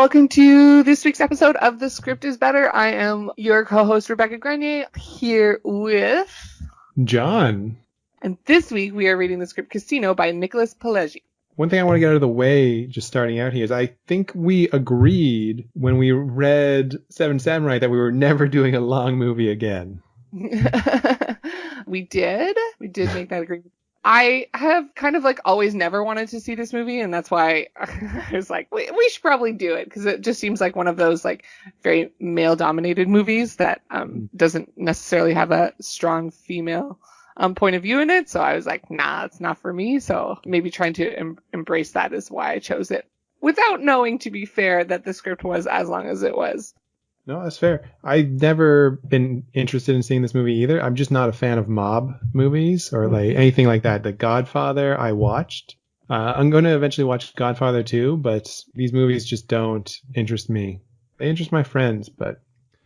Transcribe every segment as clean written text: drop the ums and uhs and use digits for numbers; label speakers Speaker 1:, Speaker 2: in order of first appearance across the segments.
Speaker 1: Welcome to this week's episode of The Script is Better. I am your co-host, Rebecca Grenier, here with
Speaker 2: John.
Speaker 1: And this week we are reading the script Casino by Nicholas Pileggi.
Speaker 2: One thing I want to get out of the way, just starting out here, is I think we agreed when we read Seven Samurai that we were never doing a long movie again.
Speaker 1: We did make that agreement. I have kind of always never wanted to see this movie, and that's why I was like, we should probably do it, because it just seems like one of those very male-dominated movies that doesn't necessarily have a strong female point of view in it. So I was like, nah, it's not for me. So maybe trying to embrace that is why I chose it, without knowing, to be fair, that the script was as long as it was.
Speaker 2: No, that's fair. I've never been interested in seeing this movie either. I'm just not a fan of mob movies or anything like that. The Godfather I watched. I'm going to eventually watch Godfather 2, but these movies just don't interest me. They interest my friends, but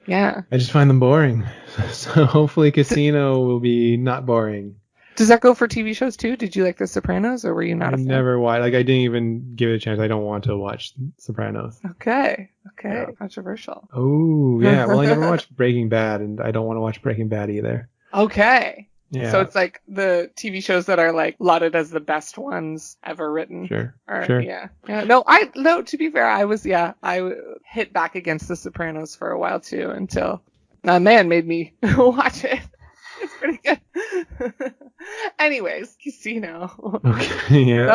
Speaker 1: yeah,
Speaker 2: I just find them boring. So hopefully Casino will be not boring.
Speaker 1: Does that go for TV shows too? Did you like The Sopranos, or were you not a fan?
Speaker 2: Never watched. I didn't even give it a chance. I don't want to watch Sopranos.
Speaker 1: Okay.
Speaker 2: Yeah.
Speaker 1: Controversial.
Speaker 2: Oh, yeah. Well, I never watched Breaking Bad, and I don't want to watch Breaking Bad either.
Speaker 1: Okay.
Speaker 2: Yeah.
Speaker 1: So it's the TV shows that are lauded as the best ones ever written.
Speaker 2: Sure.
Speaker 1: Yeah. No, to be fair, I hit back against The Sopranos for a while too, until a man made me watch it. It's pretty good. Anyways, Casino.
Speaker 2: Okay, yeah.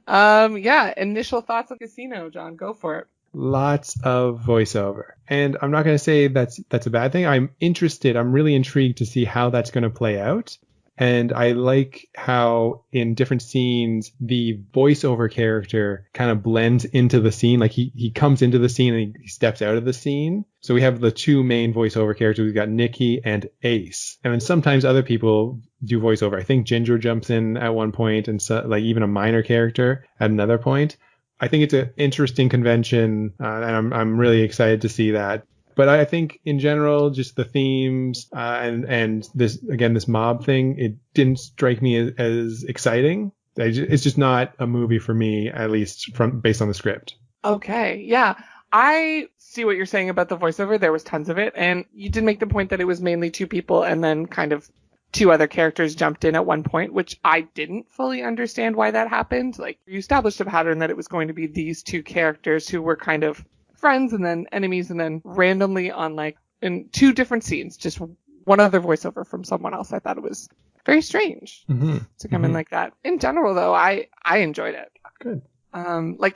Speaker 1: So, initial thoughts of Casino, John. Go for it.
Speaker 2: Lots of voiceover. And I'm not going to say that's a bad thing. I'm interested. I'm really intrigued to see how that's going to play out. And I like how in different scenes, the voiceover character kind of blends into the scene. Like he comes into the scene and he steps out of the scene. So we have the two main voiceover characters. We've got Nikki and Ace. And then sometimes other people do voiceover. I think Ginger jumps in at one point, and so, even a minor character at another point. I think it's an interesting convention, and I'm really excited to see that. But I think in general, just the themes and this mob thing, it didn't strike me as exciting. It's just not a movie for me, at least based on the script.
Speaker 1: Okay, yeah. I see what you're saying about the voiceover. There was tons of it, and you did make the point that it was mainly two people, and then kind of two other characters jumped in at one point, which I didn't fully understand why that happened. You established a pattern that it was going to be these two characters who were kind of friends and then enemies, and then randomly on in two different scenes, just one other voiceover from someone else. I thought it was very strange to come in like that. In general, though, I enjoyed it.
Speaker 2: Good.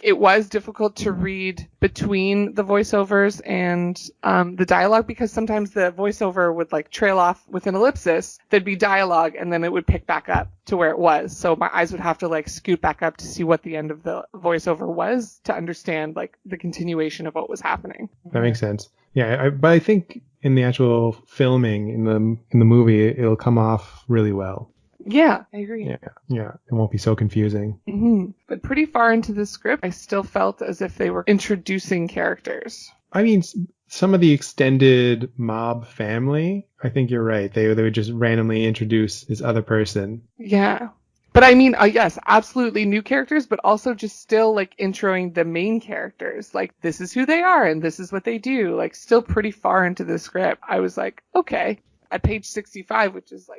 Speaker 1: It was difficult to read between the voiceovers and the dialogue, because sometimes the voiceover would trail off with an ellipsis. There'd be dialogue, and then it would pick back up to where it was. So my eyes would have to scoot back up to see what the end of the voiceover was to understand the continuation of what was happening.
Speaker 2: That makes sense. Yeah, but I think in the actual filming in the movie, it'll come off really well.
Speaker 1: Yeah, I agree.
Speaker 2: Yeah, it won't be so confusing.
Speaker 1: Mm-hmm. But pretty far into the script, I still felt as if they were introducing characters.
Speaker 2: I mean, some of the extended mob family, I think you're right. They would just randomly introduce this other person.
Speaker 1: Yeah. But I mean, yes, absolutely new characters, but also just still introing the main characters. This is who they are and this is what they do. Still pretty far into the script. I was okay. At page 65, which is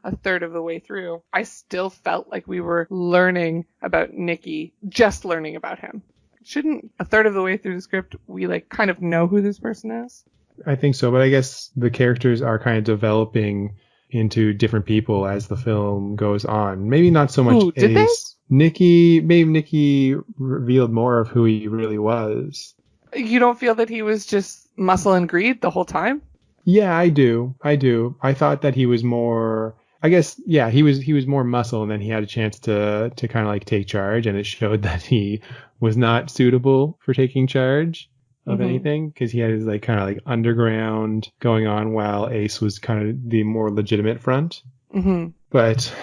Speaker 1: a third of the way through, I still felt like we were learning about Nikki, just learning about him. Shouldn't a third of the way through the script we kind of know who this person is?
Speaker 2: I think so, but I guess the characters are kind of developing into different people as the film goes on. Maybe not so much.
Speaker 1: Ooh, did they?
Speaker 2: Nikki revealed more of who he really was.
Speaker 1: You don't feel that he was just muscle and greed the whole time?
Speaker 2: Yeah, I do. I thought that he was more, I guess, yeah, he was more muscle, and then he had a chance to kind of take charge, and it showed that he was not suitable for taking charge of anything, because he had his kind of underground going on, while Ace was kind of the more legitimate front. Mm-hmm. But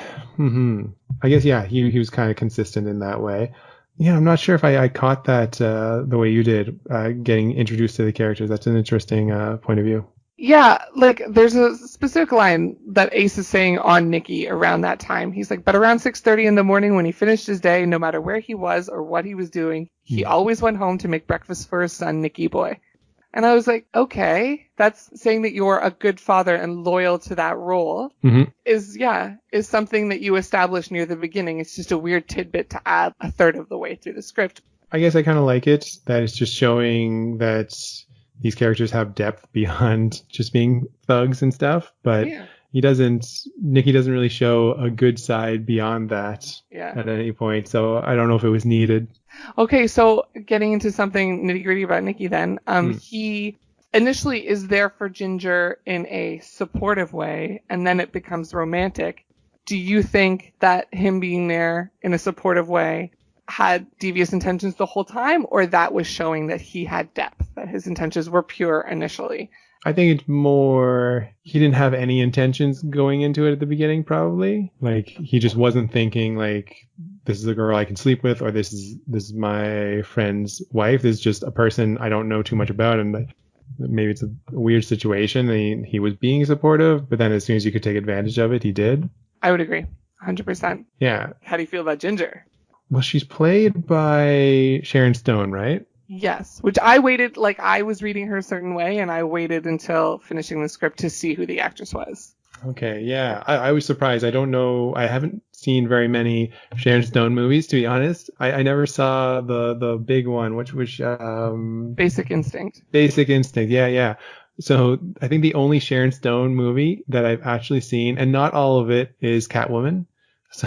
Speaker 2: I guess, yeah, he was kind of consistent in that way. Yeah, I'm not sure if I caught that the way you did, getting introduced to the characters. That's an interesting point of view.
Speaker 1: Yeah, like there's a specific line that Ace is saying on Nikki around that time. He's like, but around 6:30 in the morning when he finished his day, no matter where he was or what he was doing, he always went home to make breakfast for his son, Nicky boy. And I was like, okay, that's saying that you're a good father and loyal to that role is something that you establish near the beginning. It's just a weird tidbit to add a third of the way through the script.
Speaker 2: I guess I kind of like it that it's just showing that these characters have depth beyond just being thugs and stuff, but Nicky doesn't really show a good side beyond that at any point. So I don't know if it was needed.
Speaker 1: Okay, so getting into something nitty gritty about Nicky then, he initially is there for Ginger in a supportive way, and then it becomes romantic. Do you think that him being there in a supportive way had devious intentions the whole time, or that was showing that he had depth, that his intentions were pure initially?
Speaker 2: I think it's more he didn't have any intentions going into it at the beginning, probably. Like he just wasn't thinking like this is a girl I can sleep with, or this is my friend's wife. This is just a person I don't know too much about, and like, maybe it's a weird situation. He was being supportive, but then as soon as you could take advantage of it, he did.
Speaker 1: I would agree, 100%.
Speaker 2: Yeah.
Speaker 1: How do you feel about Ginger?
Speaker 2: Well, she's played by Sharon Stone, right?
Speaker 1: Yes, which I waited, like I was reading her a certain way, and I waited until finishing the script to see who the actress was.
Speaker 2: Okay, yeah. I was surprised. I don't know. I haven't seen very many Sharon Stone movies, to be honest. I never saw the big one, which was
Speaker 1: Basic Instinct.
Speaker 2: Basic Instinct, yeah. So I think the only Sharon Stone movie that I've actually seen, and not all of it, is Catwoman. So,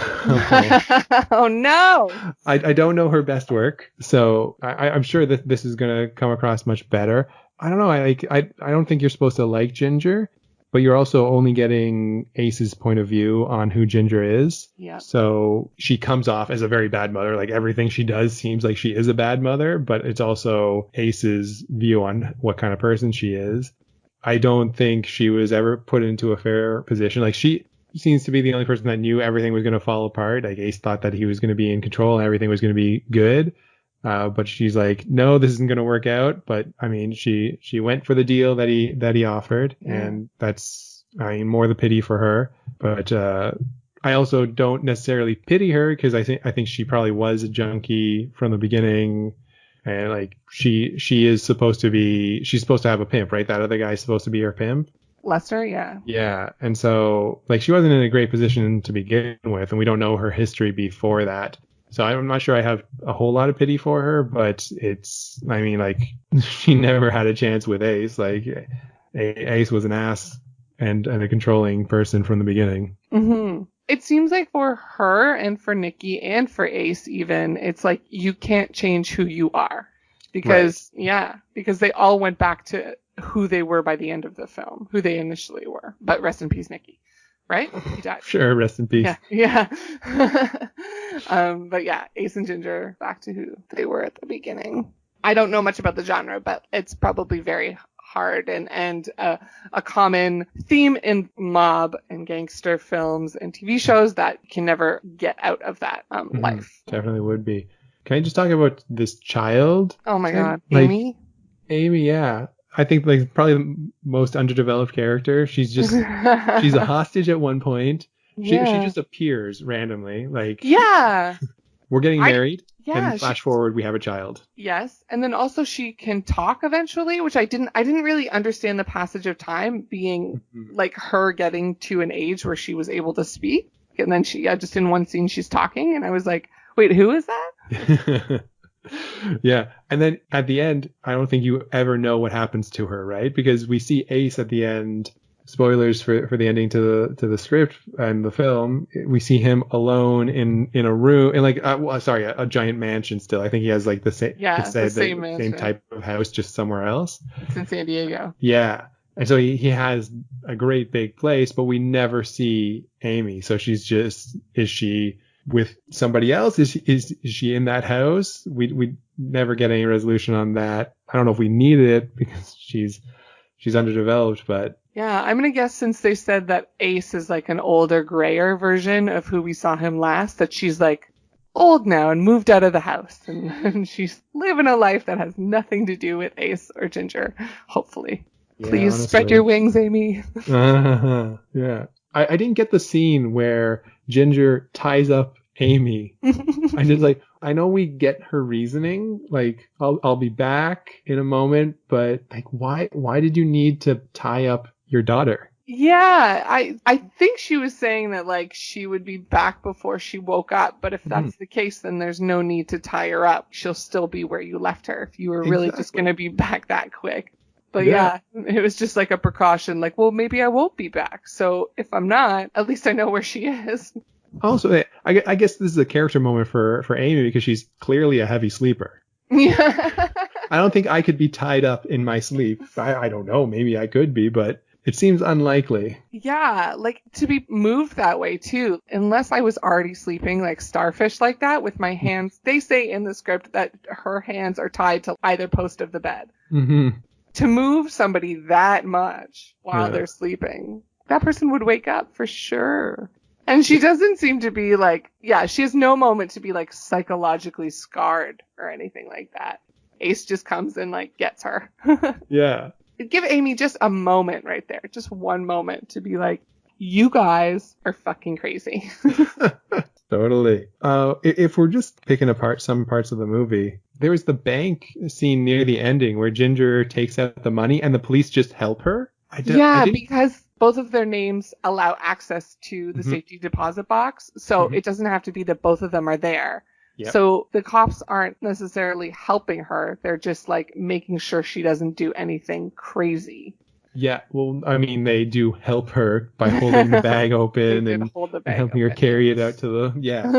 Speaker 1: oh no!
Speaker 2: I don't know her best work, so I'm sure that this is gonna come across much better. I don't know. I don't think you're supposed to like Ginger, but you're also only getting Ace's point of view on who Ginger is.
Speaker 1: Yeah.
Speaker 2: So she comes off as a very bad mother. Like everything she does seems like she is a bad mother, but it's also Ace's view on what kind of person she is. I don't think she was ever put into a fair position. Like she seems to be the only person that knew everything was going to fall apart. Like Ace thought that he was going to be in control and everything was going to be good. But she's like, no, this isn't going to work out. But I mean, she went for the deal that he offered, and that's, I mean, more the pity for her. But I also don't necessarily pity her because I think she probably was a junkie from the beginning, and like she's supposed to have a pimp, right? That other guy's supposed to be her pimp.
Speaker 1: Lester, yeah.
Speaker 2: Yeah, and so like she wasn't in a great position to begin with, and we don't know her history before that. So I'm not sure I have a whole lot of pity for her, but I mean, like, she never had a chance with Ace. Like, Ace was an ass and a controlling person from the beginning.
Speaker 1: Mm-hmm. It seems like for her and for Nikki and for Ace even, it's like you can't change who you are. Because, because they all went back to who they were by the end of the film, who they initially were. But rest in peace, Nikki. Right? He died.
Speaker 2: Sure, rest in peace.
Speaker 1: Yeah. But yeah, Ace and Ginger back to who they were at the beginning. I don't know much about the genre, but it's probably very hard and a common theme in mob and gangster films and TV shows that can never get out of that life.
Speaker 2: Definitely would be. Can I just talk about this child?
Speaker 1: Oh my God,
Speaker 2: like,
Speaker 1: Amy?
Speaker 2: Amy, yeah. I think like probably the most underdeveloped character. She's just she's a hostage at one point. She just appears randomly. Like we're getting married. And flash forward, we have a child.
Speaker 1: Yes, and then also she can talk eventually, which I didn't really understand the passage of time being like her getting to an age where she was able to speak, and then she just in one scene she's talking, and I was like, wait, who is that?
Speaker 2: Yeah, and then at the end, I don't think you ever know what happens to her, right? Because we see Ace at the end. Spoilers for the ending to the script and the film. We see him alone in a room, in like a giant mansion. Still, I think he has like the same type of house, just somewhere else.
Speaker 1: It's in San Diego.
Speaker 2: Yeah, and so he has a great big place, but we never see Amy. So is she with somebody else? Is she in that house? We never get any resolution on that. I don't know if we needed it because she's underdeveloped, but
Speaker 1: yeah, I'm gonna guess since they said that Ace is like an older, grayer version of who we saw him last, that she's like old now and moved out of the house and she's living a life that has nothing to do with Ace or Ginger, hopefully.
Speaker 2: Yeah,
Speaker 1: Please spread
Speaker 2: honestly.
Speaker 1: your wings, Amy.
Speaker 2: Yeah. I didn't get the scene where Ginger ties up Amy. I just like, I know we get her reasoning, like I'll be back in a moment, but like why did you need to tie up your daughter?
Speaker 1: Yeah, I think she was saying that like she would be back before she woke up, but if
Speaker 2: Mhm.
Speaker 1: that's the case, then there's no need to tie her up. She'll still be where you left her if you were really just
Speaker 2: Exactly.
Speaker 1: gonna be back that quick. But
Speaker 2: Yeah.
Speaker 1: yeah, it was just like a precaution, like, well, maybe I won't be back. So if I'm not, at least I know where she is.
Speaker 2: Also, I guess this is a character moment for Amy because she's clearly a heavy sleeper.
Speaker 1: Yeah.
Speaker 2: I don't think I could be tied up in my sleep. I don't know. Maybe I could be, but it seems unlikely.
Speaker 1: Yeah, like to be moved that way too. Unless I was already sleeping like starfish like that with my hands. They say in the script that her hands are tied to either post of the bed.
Speaker 2: Hmm.
Speaker 1: To move somebody that much while
Speaker 2: Yeah.
Speaker 1: they're sleeping, that person would wake up for sure. And she doesn't seem to be like, yeah, she has no moment to be like psychologically scarred or anything like that. Ace just comes and like gets her.
Speaker 2: Yeah.
Speaker 1: Give Amy just a moment right there, just one moment to be like, you guys are fucking crazy.
Speaker 2: Totally. If we're just picking apart some parts of the movie, there was the bank scene near the ending where Ginger takes out the money and the police just help her. I
Speaker 1: Yeah,
Speaker 2: didn't.
Speaker 1: because both of their names allow access to the
Speaker 2: Hmm.
Speaker 1: safety deposit box, so
Speaker 2: Hmm.
Speaker 1: it doesn't have to be that both of them are there.
Speaker 2: Yep.
Speaker 1: So the cops aren't necessarily helping her, they're just like making sure she doesn't do anything crazy.
Speaker 2: Yeah. Well, I mean, they do help her by holding the bag
Speaker 1: They
Speaker 2: open
Speaker 1: did hold the
Speaker 2: and
Speaker 1: bag
Speaker 2: helping her
Speaker 1: open,
Speaker 2: carry it out to the, yeah.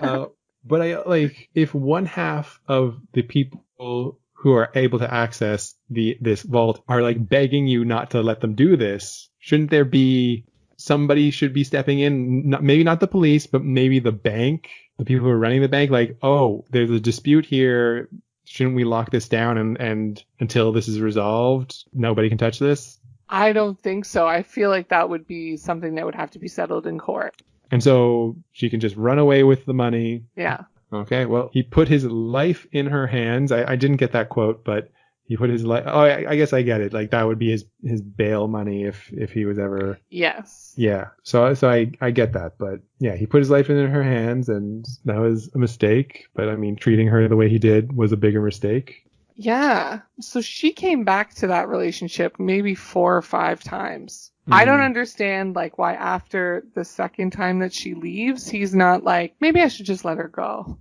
Speaker 1: yes.
Speaker 2: But I like if one half of the people who are able to access this vault are like begging you not to let them do this, shouldn't there be somebody should be stepping in? Maybe not the police, but maybe the bank, the people who are running the bank. Like, oh, there's a dispute here. Shouldn't we lock this down and until this is resolved, nobody can touch this?
Speaker 1: I don't think so. I feel like that would be something that would have to be settled in court.
Speaker 2: And so she can just run away with the money.
Speaker 1: Yeah.
Speaker 2: Okay, well, he put his life in her hands. I didn't get that quote, but he put his life. Oh, I guess I get it. Like that would be his bail money if he was ever.
Speaker 1: Yes.
Speaker 2: Yeah. So I get that, but yeah, he put his life in her hands, and that was a mistake. But I mean, treating her the way he did was a bigger mistake.
Speaker 1: Yeah. So she came back to that relationship maybe 4 or 5 times. I don't understand like why after the second time that she leaves, he's not like, maybe I should just let her go.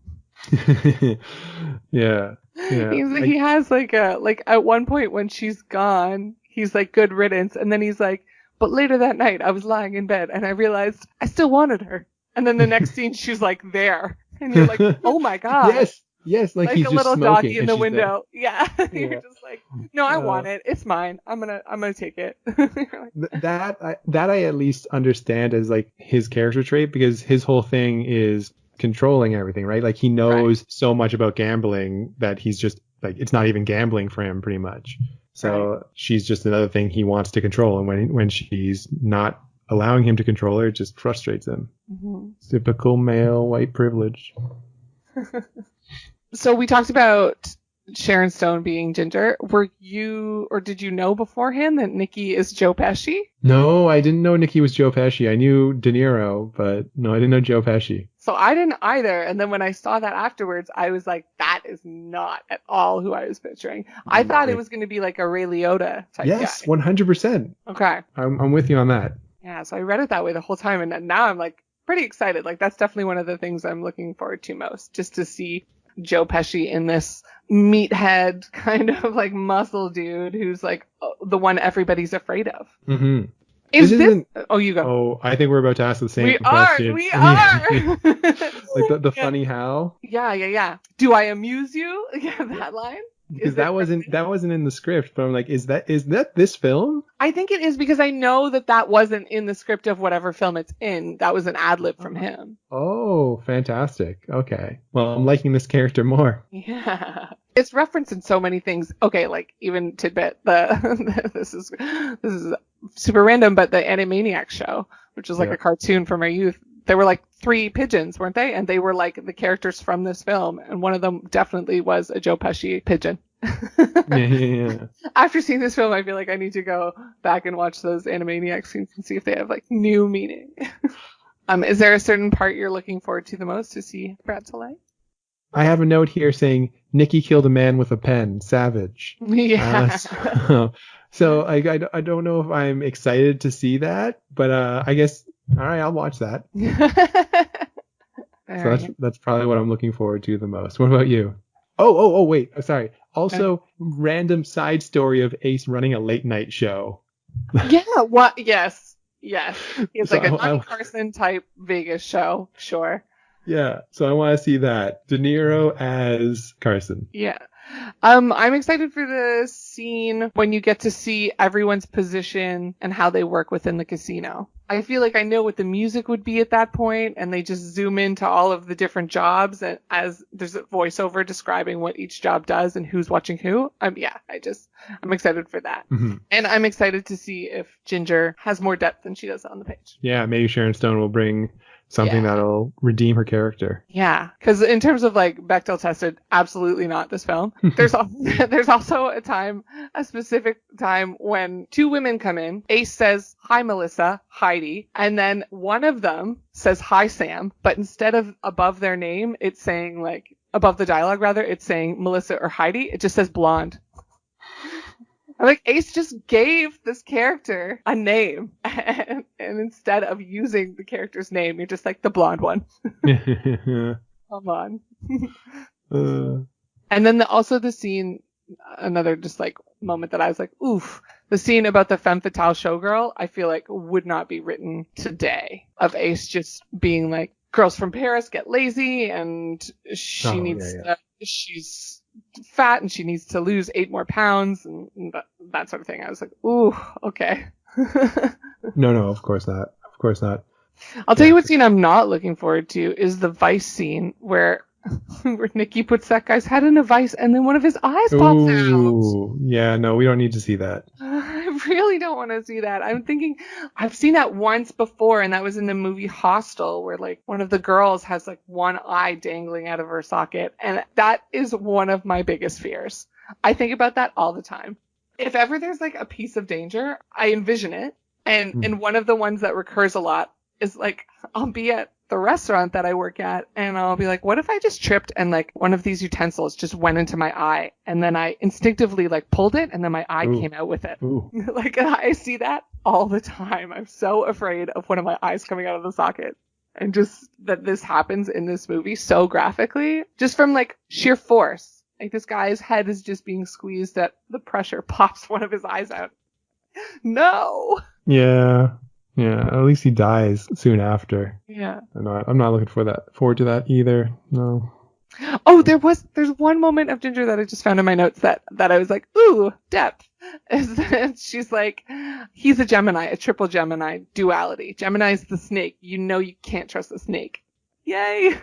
Speaker 2: Yeah. Yeah.
Speaker 1: He has like at one point when she's gone, he's like good riddance, and then he's like, but later that night I was lying in bed and I realized I still wanted her. And then the next scene she's like there. And you're like, oh my God.
Speaker 2: Yes. Yes. Like
Speaker 1: Like
Speaker 2: he's
Speaker 1: a
Speaker 2: just
Speaker 1: little
Speaker 2: smoking
Speaker 1: doggy in
Speaker 2: and
Speaker 1: the
Speaker 2: she's there.
Speaker 1: window. Yeah. You're
Speaker 2: Yeah.
Speaker 1: just like, no, I
Speaker 2: Uh,
Speaker 1: want it. It's mine. I'm gonna take it. You're like,
Speaker 2: that I at least understand as like his character trait because his whole thing is controlling everything, right? Like he
Speaker 1: right.
Speaker 2: knows so much about gambling that he's just like it's not even gambling for him pretty much.
Speaker 1: Right.
Speaker 2: So she's just another thing he wants to control, and when she's not allowing him to control her, it just frustrates him.
Speaker 1: Hmm.
Speaker 2: Typical male white privilege.
Speaker 1: So we talked about Sharon Stone being Ginger. Were you, or did you know beforehand that Nikki is Joe Pesci?
Speaker 2: No, I didn't know Nikki was Joe Pesci. I knew De Niro, but no, I didn't know Joe Pesci.
Speaker 1: So I didn't either. And then when I saw that afterwards, I was like, that is not at all who I was picturing. I thought it was going to be like a Ray Liotta type
Speaker 2: Yes,
Speaker 1: guy.
Speaker 2: 100%.
Speaker 1: Okay.
Speaker 2: I'm with you on that.
Speaker 1: Yeah. So I read it that way the whole time. And now I'm like pretty excited. Like that's definitely one of the things I'm looking forward to most, just to see Joe Pesci in this meathead kind of like muscle dude who's like the one everybody's afraid of.
Speaker 2: Mm-hmm.
Speaker 1: Is this?
Speaker 2: Isn't.
Speaker 1: Oh, you go.
Speaker 2: Oh, I think we're about to ask the same
Speaker 1: We
Speaker 2: question.
Speaker 1: are.
Speaker 2: Like the
Speaker 1: Yeah.
Speaker 2: funny how?
Speaker 1: Yeah. Do I amuse you? Yeah, that line.
Speaker 2: Because
Speaker 1: Is it
Speaker 2: that wasn't in the script, but I'm like, is that this film?
Speaker 1: I think it is because I know that wasn't in the script of whatever film it's in. That was an ad lib from him.
Speaker 2: Oh, fantastic. Okay. Well, I'm liking this character more.
Speaker 1: Yeah. It's referenced in so many things. Okay, like even tidbit, this is super random, but the Animaniacs show, which is like
Speaker 2: Yeah.
Speaker 1: a cartoon from our youth, there were like 3 pigeons, weren't they? And they were like the characters from this film, and one of them definitely was a Joe Pesci pigeon.
Speaker 2: Yeah.
Speaker 1: After seeing this film, I feel like I need to go back and watch those Animaniacs scenes and see if they have like new meaning. Is there a certain part you're looking forward to the most to see brought to light?
Speaker 2: I have a note here saying Nikki killed a man with a pen. Savage.
Speaker 1: Yeah.
Speaker 2: So I don't know if I'm excited to see that, but I guess all right, I'll watch that. That's probably what I'm looking forward to the most. What about you? Oh, wait. Sorry. Also, random side story of Ace running a late night show.
Speaker 1: Yeah. What? Yes. It's like a Johnny Carson type Vegas show. Sure.
Speaker 2: Yeah. So I want to see that. De Niro as Carson.
Speaker 1: Yeah. I'm excited for the scene when you get to see everyone's position and how they work within the casino. I feel like I know what the music would be at that point, and they just zoom into all of the different jobs, and as there's a voiceover describing what each job does and who's watching who. I'm excited for that.
Speaker 2: Mm-hmm.
Speaker 1: And I'm excited to see if Ginger has more depth than she does on the page.
Speaker 2: Yeah, maybe Sharon Stone will bring something that'll redeem her character.
Speaker 1: Yeah, because in terms of like Bechdel tested, absolutely not this film. There's also a specific time when two women come in. Ace says, "Hi, Melissa," Heidi, and then one of them says, "Hi, Sam," but instead of above their name, it's saying like above the dialogue rather, it's saying Melissa or Heidi. It just says blonde. I'm like, Ace just gave this character a name, and instead of using the character's name, you're just like the blonde one. Come on. And then also the scene, another just like moment that I was like, oof. The scene about the femme fatale showgirl, I feel like would not be written today. Of Ace just being like, girls from Paris get lazy, and she's fat and she needs to lose 8 more pounds and that sort of thing. I was like, ooh, okay.
Speaker 2: No, of course not.
Speaker 1: I'll tell you what scene I'm not looking forward to is the vice scene where Nikki puts that guy's head in a vice and then one of his eyes pops out.
Speaker 2: Yeah, no, we don't need to see that.
Speaker 1: I really don't want to see that. I'm thinking I've seen that once before, and that was in the movie Hostel, where like one of the girls has like one eye dangling out of her socket, and that is one of my biggest fears. I think about that all the time. If ever there's like a piece of danger, I envision it, and one of the ones that recurs a lot is like I'll be at the restaurant that I work at, and I'll be like, what if I just tripped and like one of these utensils just went into my eye, and then I instinctively like pulled it, and then my eye came out with it. Like I see that all the time. I'm so afraid of one of my eyes coming out of the socket, and just that this happens in this movie so graphically, just from like sheer force. Like this guy's head is just being squeezed, that the pressure pops one of his eyes out. No.
Speaker 2: Yeah, at least he dies soon after.
Speaker 1: Yeah.
Speaker 2: I'm not looking forward to that either. No.
Speaker 1: Oh, there's one moment of Ginger that I just found in my notes that I was like, ooh, depth. She's like, he's a Gemini, a triple Gemini duality. Gemini's the snake. You know you can't trust the snake. Yay.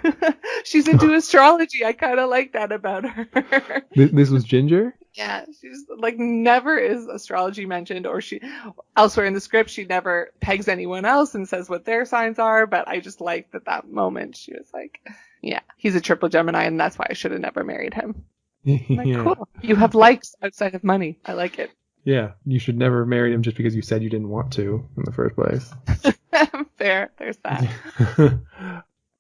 Speaker 1: She's into astrology. I kind of like that about her.
Speaker 2: This was Ginger?
Speaker 1: Yeah, she's like never is astrology mentioned, or she elsewhere in the script she never pegs anyone else and says what their signs are, but I just liked that moment she was like, yeah, he's a triple Gemini and that's why I should have never married him. Like, cool. You have likes outside of money. I like it.
Speaker 2: Yeah, you should never marry him just because you said you didn't want to in the first place.
Speaker 1: Fair, there's that.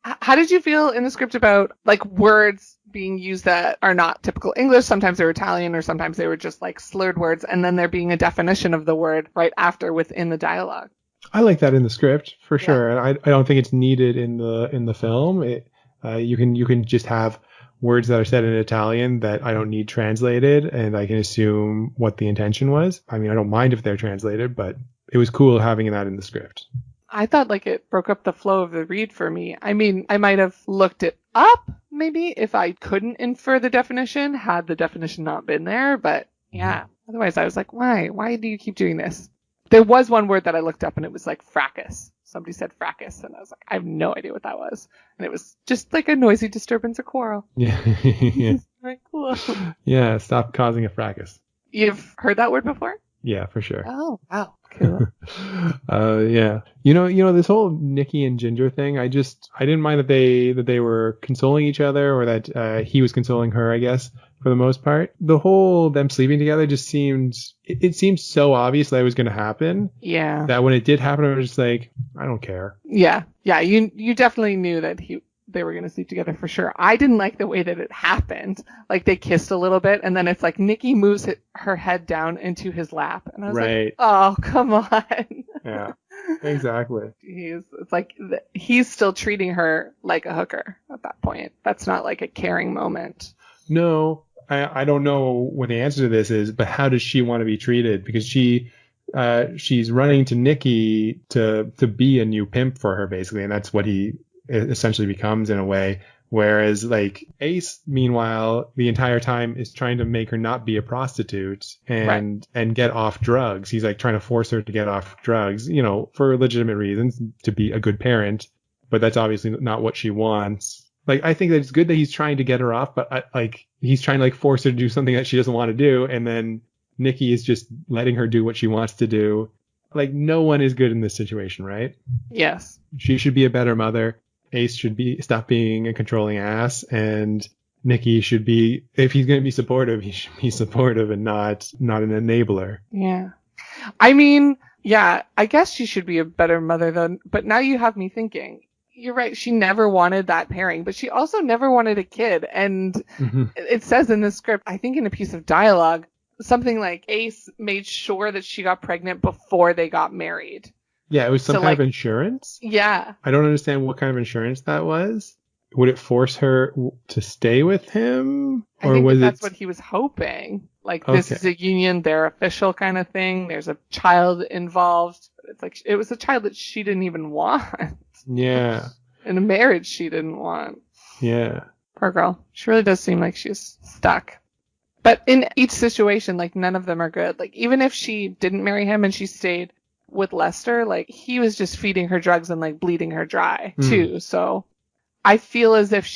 Speaker 1: How did you feel in the script about like words being used that are not typical English? Sometimes they were Italian, or sometimes they were just like slurred words, and then there being a definition of the word right after within the dialogue.
Speaker 2: I like that in the script for sure, and I don't think it's needed in the film. You can just have words that are said in Italian that I don't need translated, and I can assume what the intention was. I mean, I don't mind if they're translated, but it was cool having that in the script.
Speaker 1: I thought like it broke up the flow of the read for me. I mean, I might have looked it up maybe if I couldn't infer the definition, had the definition not been there. But yeah, otherwise I was like, why? Why do you keep doing this? There was one word that I looked up and it was like fracas. Somebody said fracas and I was like, I have no idea what that was. And it was just like a noisy disturbance, a quarrel.
Speaker 2: Yeah.
Speaker 1: Very cool.
Speaker 2: Yeah, stop causing a fracas.
Speaker 1: You've heard that word before?
Speaker 2: Yeah, for sure.
Speaker 1: Oh, wow. Cool.
Speaker 2: Yeah. You know, this whole Nikki and Ginger thing, I didn't mind that they were consoling each other, or that he was consoling her, I guess, for the most part. The whole them sleeping together just seemed, it seemed so obvious that it was going to happen.
Speaker 1: Yeah.
Speaker 2: That when it did happen, I was just like, I don't care.
Speaker 1: Yeah. Yeah. You definitely knew that they were going to sleep together for sure. I didn't like the way that it happened. Like they kissed a little bit and then it's like Nikki moves her head down into his lap. And I was like, oh, come on.
Speaker 2: Yeah, exactly.
Speaker 1: It's like he's still treating her like a hooker at that point. That's not like a caring moment.
Speaker 2: No, I don't know what the answer to this is, but how does she want to be treated? Because she's running to Nikki to be a new pimp for her, basically. And that's what he essentially becomes in a way. Whereas like Ace, meanwhile, the entire time is trying to make her not be a prostitute and get off drugs. He's like trying to force her to get off drugs, you know, for legitimate reasons, to be a good parent. But that's obviously not what she wants. Like, I think that it's good that he's trying to get her off, but he's trying to like force her to do something that she doesn't want to do. And then Nikki is just letting her do what she wants to do. Like, no one is good in this situation, right?
Speaker 1: Yes.
Speaker 2: She should be a better mother. Ace should stop being a controlling ass, and Nikki should be, if he's going to be supportive, he should be supportive and not an enabler.
Speaker 1: Yeah. I mean, yeah, I guess she should be a better mother though, but now you have me thinking. You're right, she never wanted that pairing, but she also never wanted a kid. And it says in the script, I think in a piece of dialogue, something like Ace made sure that she got pregnant before they got married.
Speaker 2: Yeah, it was some kind of insurance.
Speaker 1: Yeah.
Speaker 2: I don't understand what kind of insurance that was. Would it force her to stay with him?
Speaker 1: Or I think that's what he was hoping. Like, this is a union, they're official kind of thing. There's a child involved. But it's like, it was a child that she didn't even want.
Speaker 2: Yeah.
Speaker 1: In a marriage she didn't want.
Speaker 2: Yeah.
Speaker 1: Poor girl. She really does seem like she's stuck. But in each situation, like, none of them are good. Like, even if she didn't marry him and she stayed with Lester, like, he was just feeding her drugs and like bleeding her dry too. So I feel as if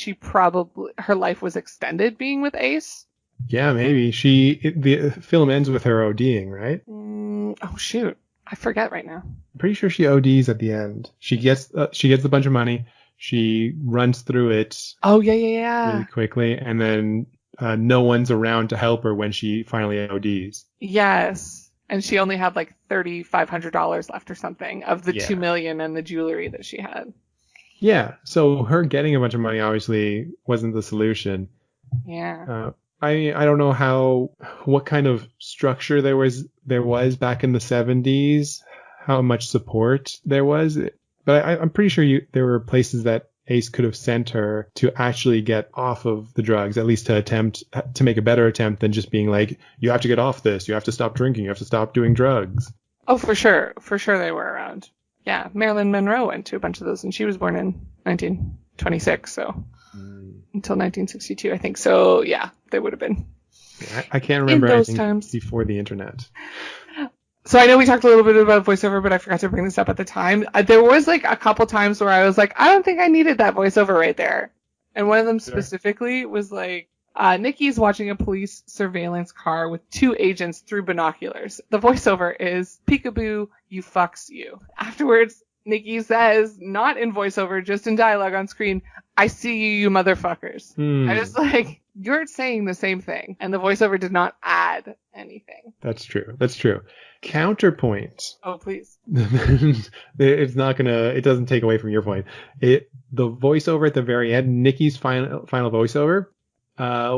Speaker 1: her life was extended being with Ace.
Speaker 2: Yeah, maybe. The film ends with her ODing, right?
Speaker 1: Oh shoot, I forget right now.
Speaker 2: I'm pretty sure she ODs at the end. She gets a bunch of money. She runs through it.
Speaker 1: Oh yeah.
Speaker 2: Really quickly, and then no one's around to help her when she finally ODs.
Speaker 1: Yes. And she only had like $3,500 left or something of the $2 million and the jewelry that she had.
Speaker 2: Yeah. So her getting a bunch of money obviously wasn't the solution.
Speaker 1: Yeah.
Speaker 2: I don't know what kind of structure there was back in the 70s, how much support there was, but I'm pretty sure there were places that Ace could have sent her to actually get off of the drugs, at least to make a better attempt than just being like, you have to get off this, you have to stop drinking, you have to stop doing drugs.
Speaker 1: Oh, for sure they were around. Yeah, Marilyn Monroe went to a bunch of those, and she was born in 1926, so until 1962, I think. So yeah, they would have been.
Speaker 2: Yeah, I can't remember anything before the internet.
Speaker 1: So I know we talked a little bit about voiceover, but I forgot to bring this up at the time. There was like a couple times where I was like, I don't think I needed that voiceover right there. And one of them specifically was like, Nikki's watching a police surveillance car with two agents through binoculars. The voiceover is, peekaboo, you fucks you. Afterwards, Nikki says, not in voiceover, just in dialogue on screen, I see you, you motherfuckers. I was like, you're saying the same thing. And the voiceover did not add anything.
Speaker 2: That's true. Counterpoint.
Speaker 1: Oh, please.
Speaker 2: It doesn't take away from your point. The voiceover at the very end, Nikki's final voiceover,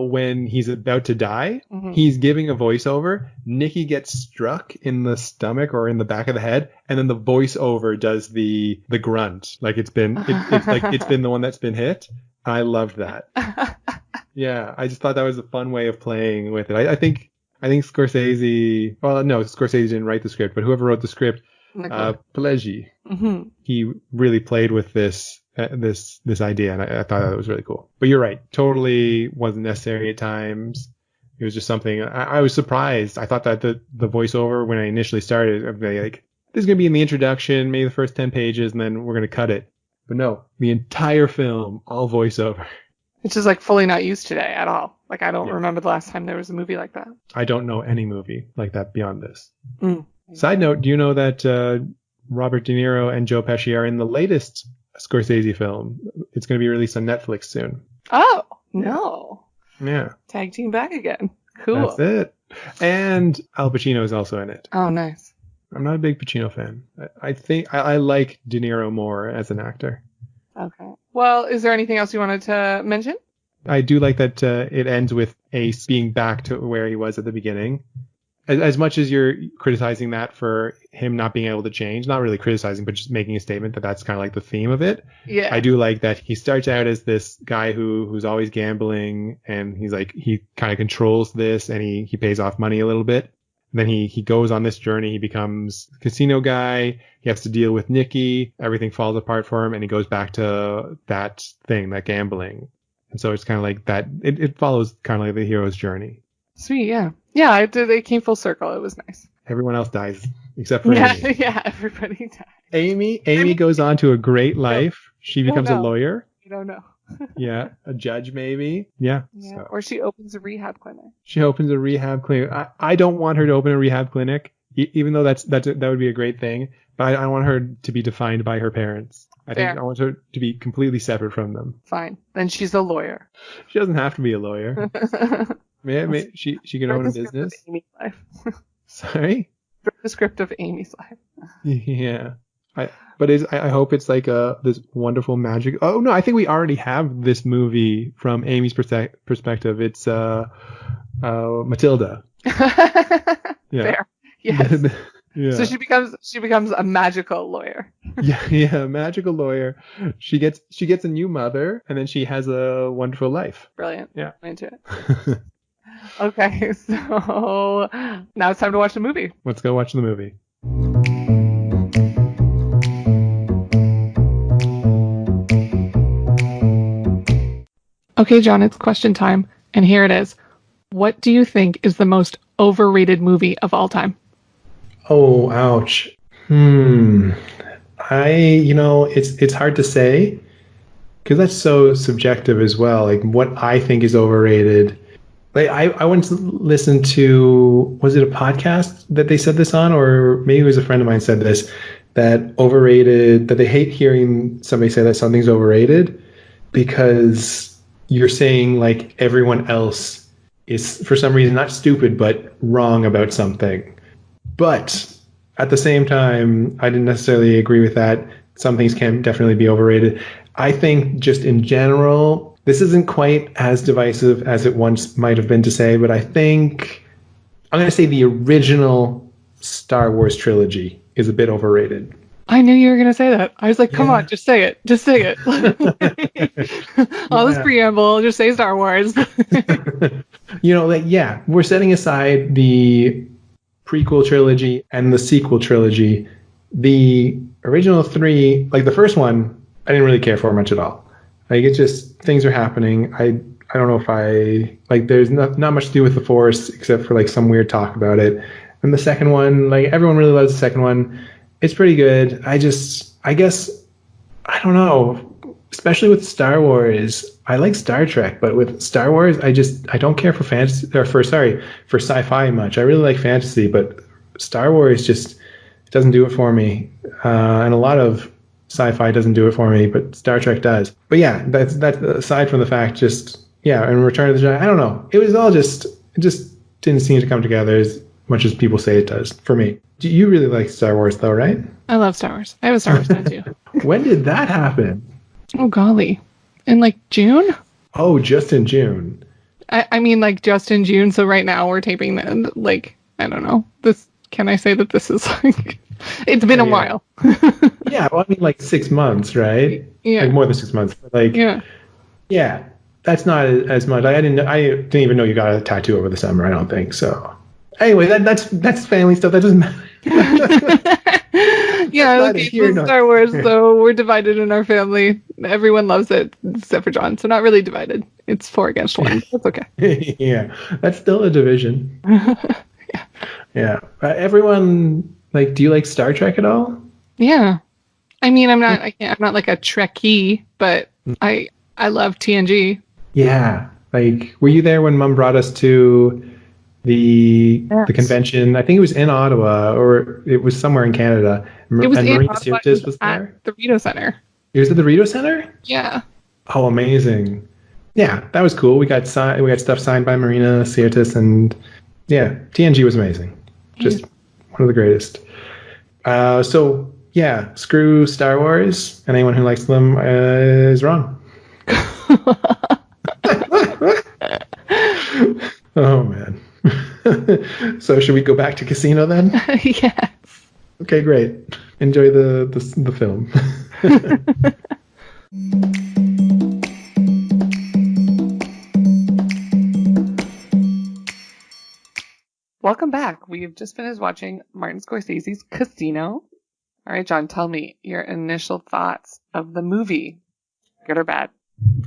Speaker 2: when he's about to die, he's giving a voiceover. Nikki gets struck in the stomach or in the back of the head, and then the voiceover does the grunt, like it's been the one that's been hit. I loved that. Yeah, I just thought that was a fun way of playing with it. I think Scorsese. Well, no, Scorsese didn't write the script, but whoever wrote the script, Pileggi, he really played with this idea, and I thought that was really cool. But you're right, totally wasn't necessary at times. It was just something I was surprised. I thought that the voiceover when I initially started, I'd be like, this is gonna be in the introduction, maybe the first 10 pages, and then we're gonna cut it. But no, the entire film, all voiceover.
Speaker 1: Which is like fully not used today at all. Like, I don't remember the last time there was a movie like that.
Speaker 2: I don't know any movie like that beyond this. Side note, do you know that Robert De Niro and Joe Pesci are in the latest Scorsese film? It's going to be released on Netflix soon.
Speaker 1: Oh, no.
Speaker 2: Yeah.
Speaker 1: Tag team back again. Cool.
Speaker 2: That's it. And Al Pacino is also in it.
Speaker 1: Oh, nice.
Speaker 2: I'm not a big Pacino fan. I think I like De Niro more as an actor.
Speaker 1: Okay. Well, is there anything else you wanted to mention?
Speaker 2: I do like that it ends with Ace being back to where he was at the beginning. As much as you're criticizing that for him not being able to change, not really criticizing, but just making a statement that that's kind of like the theme of it.
Speaker 1: Yeah.
Speaker 2: I do like that he starts out as this guy who's always gambling, and he's like, he kind of controls this, and he pays off money a little bit. And then he goes on this journey. He becomes a casino guy. He has to deal with Nikki. Everything falls apart for him, and he goes back to that thing, that gambling. And so it's kind of like that. It follows kind of like the hero's journey.
Speaker 1: Sweet, yeah. Yeah, it came full circle. It was nice.
Speaker 2: Everyone else dies except for
Speaker 1: Yeah,
Speaker 2: Amy.
Speaker 1: yeah, everybody died.
Speaker 2: Amy goes on to a great life. She becomes a lawyer.
Speaker 1: You don't know.
Speaker 2: Yeah, a judge maybe. Yeah. So.
Speaker 1: Or she opens a rehab clinic.
Speaker 2: She opens a rehab clinic. I don't want her to open a rehab clinic, even though that would be a great thing. But I want her to be defined by her parents. I want her to be completely separate from them.
Speaker 1: Fine. Then she's a lawyer.
Speaker 2: She doesn't have to be a lawyer. She can own a business.
Speaker 1: Amy's life.
Speaker 2: Sorry?
Speaker 1: The script of Amy's life.
Speaker 2: Yeah. I hope it's like this wonderful magic. Oh no, I think we already have this movie from Amy's perspective. It's Matilda. Yeah.
Speaker 1: Fair. Yes.
Speaker 2: Yeah.
Speaker 1: So she becomes a magical lawyer.
Speaker 2: Yeah, magical lawyer. She gets a new mother, and then she has a wonderful life.
Speaker 1: Brilliant.
Speaker 2: Yeah.
Speaker 1: I'm into it. Okay, so now it's time to watch the movie.
Speaker 2: Let's go watch the movie.
Speaker 1: Okay, John, it's question time, and here it is. What do you think is the most overrated movie of all time?
Speaker 2: Oh, ouch. It's hard to say because that's so subjective as well. Like what I think is overrated. Like I once listened to, was it a podcast that they said this on, or maybe it was a friend of mine said this, that they hate hearing somebody say that something's overrated because you're saying like everyone else is for some reason not stupid but wrong about something. But at the same time, I didn't necessarily agree with that. Some things can definitely be overrated. I think just in general, this isn't quite as divisive as it once might have been to say, but I think I'm going to say the original Star Wars trilogy is a bit overrated.
Speaker 1: I knew you were going to say that. I was like, come on, just say it. Just say it. All this preamble, just say Star Wars.
Speaker 2: We're setting aside the prequel trilogy and the sequel trilogy. The original three, like the first one, I didn't really care for much at all. Like it's just things are happening. I don't know if there's not much to do with the Force except for like some weird talk about it. And the second one, like everyone really loves the second one. It's pretty good. I guess I don't know. Especially with Star Wars, I like Star Trek, but with Star Wars, I don't care for fantasy for sci-fi much. I really like fantasy, but Star Wars just doesn't do it for me. And a lot of sci-fi doesn't do it for me, but Star Trek does. But yeah, that's aside from the fact, and Return of the Jedi, I don't know. It was all it just didn't seem to come together as much as people say it does for me. You really like Star Wars though, right?
Speaker 1: I love Star Wars. I have a Star Wars tattoo.
Speaker 2: When did that happen?
Speaker 1: Oh, golly. In like June?
Speaker 2: Oh, just in June.
Speaker 1: I mean like just in June. So right now we're taping that. Like, I don't know. Can I say that this is like, it's been a while.
Speaker 2: Yeah. Well, I mean like 6 months, right?
Speaker 1: Yeah.
Speaker 2: Like more than 6 months. Like, yeah. That's not as much. I didn't even know you got a tattoo over the summer. I don't think so. Anyway, that's family stuff. That doesn't matter.
Speaker 1: Yeah, okay, so Star Wars, so we're divided in our family. Everyone loves it, except for John. So not really divided. It's 4 against 1. That's okay.
Speaker 2: Yeah, that's still a division. Yeah. Everyone, like, do you like Star Trek at all?
Speaker 1: Yeah. I mean, I'm not like a Trekkie, but I love TNG.
Speaker 2: Yeah. Like, were you there when Mom brought us to the convention? I think it was in Ottawa, or it was somewhere in Canada.
Speaker 1: It was
Speaker 2: and
Speaker 1: in
Speaker 2: Marina
Speaker 1: Ottawa.
Speaker 2: Sirtis was there.
Speaker 1: At the Rito Center.
Speaker 2: It was at the Rito Center?
Speaker 1: Yeah.
Speaker 2: Oh, amazing. Yeah, that was cool. We got stuff signed by Marina Sirtis, and yeah, TNG was amazing.
Speaker 1: Yeah.
Speaker 2: Just one of the greatest. So yeah, screw Star Wars, and anyone who likes them is wrong. Oh man. So should we go back to Casino then?
Speaker 1: Yes.
Speaker 2: Okay, great. Enjoy the film.
Speaker 1: Welcome back. We've just finished watching Martin Scorsese's Casino. All right, John, tell me your initial thoughts of the movie. Good or bad?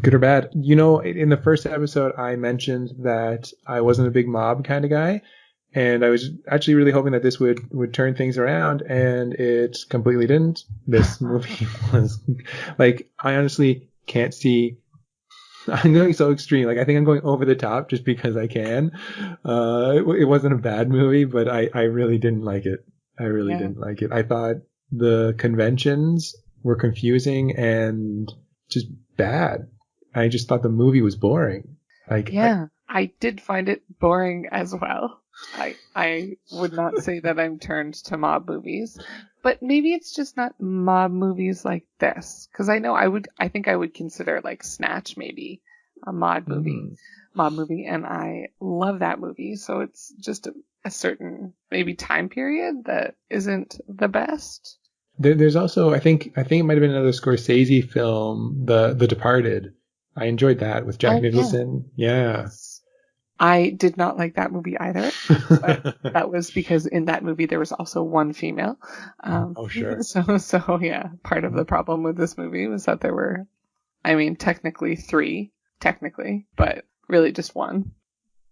Speaker 2: Good or bad? You know, in the first episode, I mentioned that I wasn't a big mob kind of guy, and I was actually really hoping that this would turn things around, and it completely didn't. This movie was like, I honestly can't see. I'm going so extreme. Like, I think I'm going over the top just because I can. It wasn't a bad movie, but I really didn't like it. I really didn't like it. I thought the conventions were confusing and just bad. I just thought the movie was boring. Like,
Speaker 1: Yeah, I did find it boring as well. I would not say that I'm turned to mob movies, but maybe it's just not mob movies like this. Because I think I would consider like Snatch maybe a mob movie, and I love that movie. So it's just a certain maybe time period that isn't the best.
Speaker 2: there's also, I think it might have been another Scorsese film, The Departed. I enjoyed that with Jack
Speaker 1: Oh yeah.
Speaker 2: Nicholson. Yeah.
Speaker 1: I did not like that movie either, but that was because in that movie there was also one female.
Speaker 2: Oh, sure.
Speaker 1: So yeah, part of the problem with this movie was that there were, I mean, technically three, but really just one.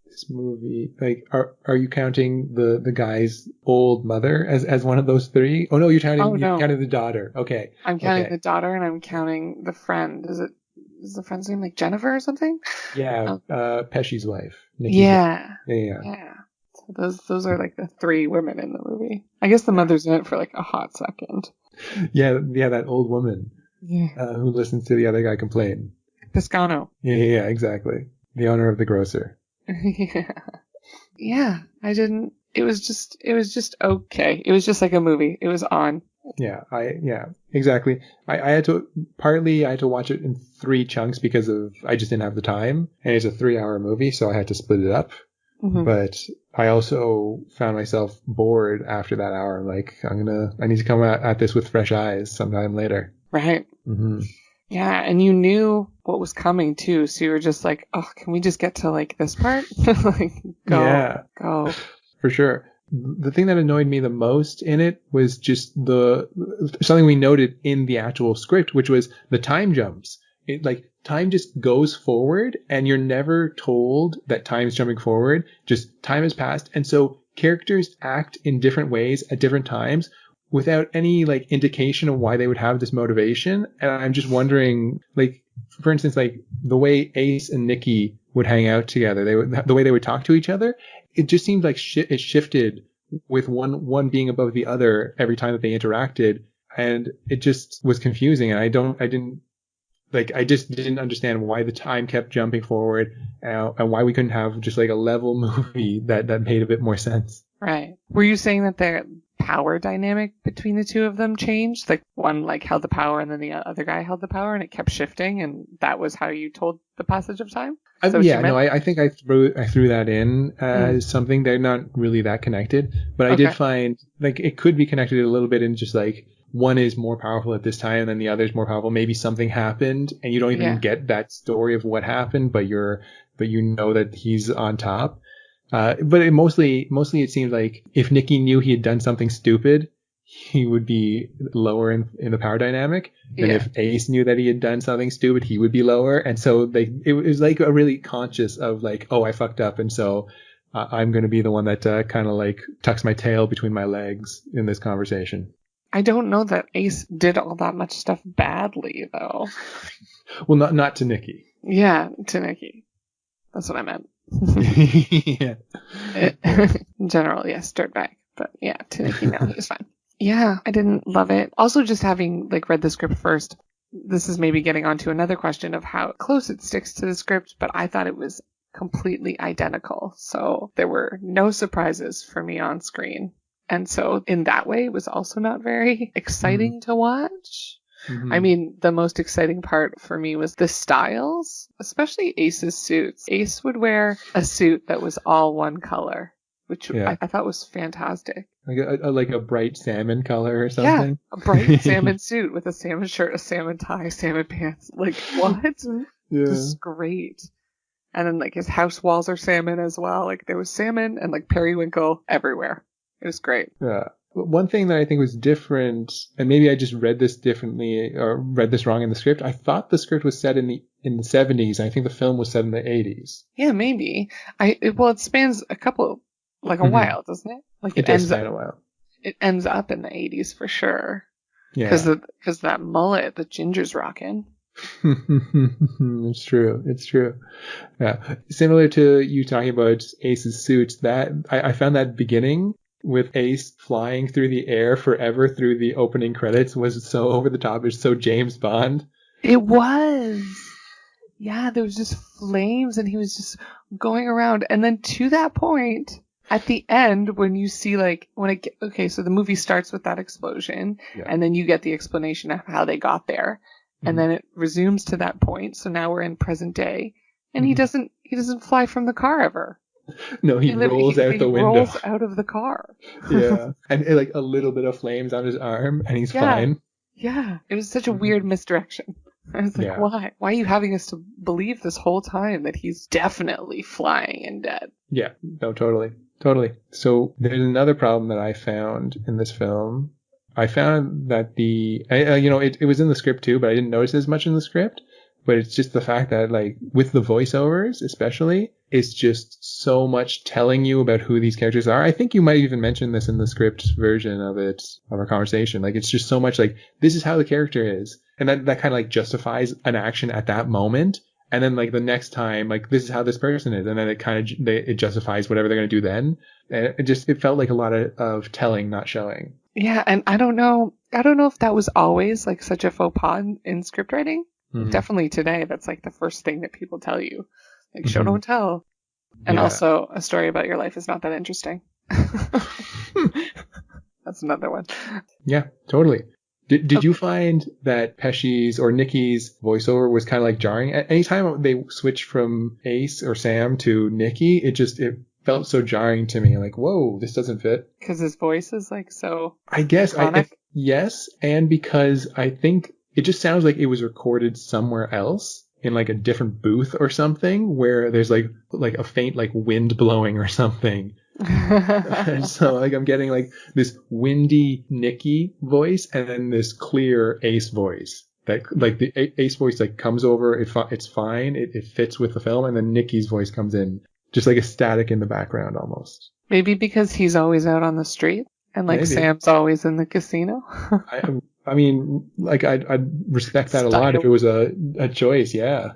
Speaker 2: This movie, like, are you counting the guy's old mother as one of those three? Oh no,
Speaker 1: Oh
Speaker 2: you
Speaker 1: no,
Speaker 2: counted the daughter. Okay.
Speaker 1: I'm counting
Speaker 2: Okay.
Speaker 1: the daughter and I'm counting the friend. Is the friend's name like Jennifer or something?
Speaker 2: Yeah,
Speaker 1: Oh,
Speaker 2: Pesci's wife. Nikki's wife.
Speaker 1: yeah,
Speaker 2: Yeah.
Speaker 1: yeah. So those are like the three women in the movie. I guess the mother's in it for like a hot second.
Speaker 2: Yeah, that old woman
Speaker 1: Yeah.
Speaker 2: who listens to the other guy complain.
Speaker 1: Piscano.
Speaker 2: Yeah, exactly. The owner of the grocer.
Speaker 1: Yeah. Yeah, I didn't. It was just okay. It was just like a movie. It was on.
Speaker 2: Yeah, exactly. I had to watch it in three chunks because I just didn't have the time, and it's a 3 hour movie, so I had to split it up.
Speaker 1: Mm-hmm.
Speaker 2: But I also found myself bored after that hour. Like, I need to come at this with fresh eyes sometime later.
Speaker 1: Right.
Speaker 2: Mm-hmm.
Speaker 1: Yeah, and you knew what was coming too, so you were just like, "Oh, can we just get to like this part? Like, go."
Speaker 2: For sure. The thing that annoyed me the most in it was just something we noted in the actual script, which was the time jumps. Time just goes forward, and you're never told that time's jumping forward. Just time has passed, and so characters act in different ways at different times without any like indication of why they would have this motivation. And I'm just wondering, like, for instance, like the way Ace and Nikki would hang out together, the way they would talk to each other, it just seemed like it shifted with one being above the other every time that they interacted, and it just was confusing. And I just didn't understand why the time kept jumping forward, and why we couldn't have just like a level movie that made a bit more sense.
Speaker 1: Right. Were you saying that their power dynamic between the two of them changed? Like one like held the power and then the other guy held the power and it kept shifting, and that was how you told the passage of time?
Speaker 2: I think I threw that in as something. They're not really that connected, but I did find like it could be connected a little bit in just like one is more powerful at this time and the other is more powerful. Maybe something happened and you don't even get that story of what happened, but you know that he's on top. But mostly it seemed like if Nikki knew he had done something stupid, he would be lower in the power dynamic. And if Ace knew that he had done something stupid, he would be lower. And so it was like a really conscious of like, oh, I fucked up. And so I'm going to be the one that kind of like tucks my tail between my legs in this conversation.
Speaker 1: I don't know that Ace did all that much stuff badly though.
Speaker 2: Well, not to Nikki.
Speaker 1: Yeah, to Nikki. That's what I meant.
Speaker 2: Yeah.
Speaker 1: In general, yes, dirtbag. But yeah, to Nikki, no, he was fine. Yeah, I didn't love it. Also, just having like read the script first, this is maybe getting onto another question of how close it sticks to the script, but I thought it was completely identical. So there were no surprises for me on screen. And so in that way, it was also not very exciting to watch. I mean, the most exciting part for me was the styles, especially Ace's suits. Ace would wear a suit that was all one color, which I thought was fantastic.
Speaker 2: Like a bright salmon color or something?
Speaker 1: Yeah, a bright salmon suit with a salmon shirt, a salmon tie, salmon pants. Like, what?
Speaker 2: Yeah.
Speaker 1: This is great. And then, like, his house walls are salmon as well. Like, there was salmon and, like, periwinkle everywhere. It was great.
Speaker 2: Yeah. One thing that I think was different, and maybe I just read this differently or read this wrong in the script. I thought the script was set in the 70s. And I think the film was set in the 80s.
Speaker 1: Yeah, maybe. Well, it spans a couple, like a while, doesn't it? Like
Speaker 2: it does span a while.
Speaker 1: It ends up in the 80s for sure.
Speaker 2: Yeah.
Speaker 1: Because that mullet that Ginger's rocking.
Speaker 2: It's true. Yeah. Similar to you talking about Ace's suits, that I found that beginning with Ace flying through the air forever through the opening credits was so over the top. It's so James Bond.
Speaker 1: It was. Yeah, there was just flames and he was just going around. And then to that point, at the end, when you see so the movie starts with that explosion and then you get the explanation of how they got there. And then it resumes to that point. So now we're in present day and he doesn't fly from the car ever.
Speaker 2: No, he rolls out the window. He
Speaker 1: rolls out of the car.
Speaker 2: Yeah. And like a little bit of flames on his arm and he's fine.
Speaker 1: Yeah. It was such a weird misdirection. I was like, why? Why are you having us to believe this whole time that he's definitely flying and dead?
Speaker 2: Yeah. No, totally. So there's another problem that I found in this film. I found that it was in the script too, but I didn't notice as much in the script. But it's just the fact that, like, with the voiceovers, especially, it's just so much telling you about who these characters are. I think you might even mention this in the script version of our conversation. Like, it's just so much like, this is how the character is. And that kind of like justifies an action at that moment. And then like the next time, like, this is how this person is. And then it justifies whatever they're going to do then. And it felt like a lot of telling, not showing.
Speaker 1: Yeah. And I don't know if that was always like such a faux pas in script writing. Definitely today, that's like the first thing that people tell you. Like, show, don't tell. And also, a story about your life is not that interesting. That's another one.
Speaker 2: Yeah, totally. Did you find that Pesci's or Nikki's voiceover was kind of like jarring? Anytime they switched from Ace or Sam to Nikki, it felt so jarring to me. Like, whoa, this doesn't fit.
Speaker 1: Because his voice is like so
Speaker 2: I guess yes, and because I think it just sounds like it was recorded somewhere else in like a different booth or something where there's like a faint like wind blowing or something. And so like I'm getting like this windy Nikki voice and then this clear Ace voice. That like the Ace voice like comes over, it's fine, it fits with the film, and then Nikki's voice comes in just like a static in the background almost.
Speaker 1: Maybe because he's always out on the street and like Maybe. Sam's always in the casino.
Speaker 2: I mean, like, I'd respect that a lot if it was a choice, yeah.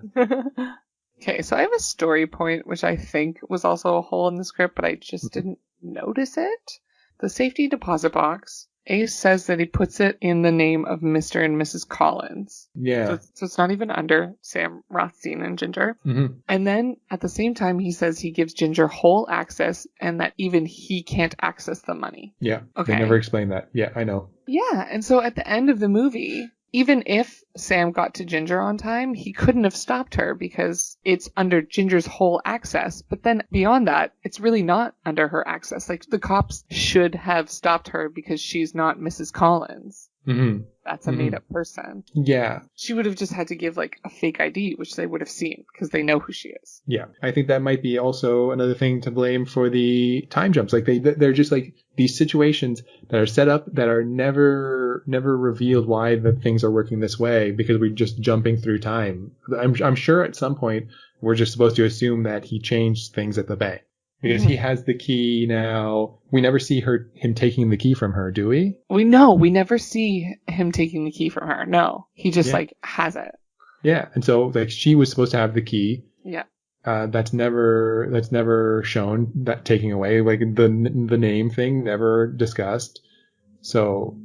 Speaker 1: Okay, so I have a story point, which I think was also a hole in the script, but I just didn't notice it. The safety deposit box, Ace says that he puts it in the name of Mr. and Mrs. Collins.
Speaker 2: Yeah.
Speaker 1: So it's not even under Sam, Rothstein, and Ginger.
Speaker 2: Mm-hmm.
Speaker 1: And then at the same time, he says he gives Ginger whole access and that even he can't access the money.
Speaker 2: Yeah.
Speaker 1: Okay.
Speaker 2: They never explain that. Yeah, I know.
Speaker 1: Yeah. And so at the end of the movie, even if Sam got to Ginger on time, he couldn't have stopped her because it's under Ginger's whole access. But then beyond that, it's really not under her access. Like, the cops should have stopped her because she's not Mrs. Collins.
Speaker 2: Mm-hmm.
Speaker 1: That's a made-up person.
Speaker 2: Yeah.
Speaker 1: She would have just had to give, like, a fake ID, which they would have seen because they know who she is.
Speaker 2: Yeah. I think that might be also another thing to blame for the time jumps. Like, they're just, like, these situations that are set up that are never revealed why the things are working this way because we're just jumping through time. I'm sure at some point we're just supposed to assume that he changed things at the bank. Because he has the key now. We never see him taking the key from her, do we?
Speaker 1: We never see him taking the key from her. No. He just has it.
Speaker 2: Yeah. And so like she was supposed to have the key.
Speaker 1: Yeah.
Speaker 2: That's never shown, that taking away, like the name thing never discussed. So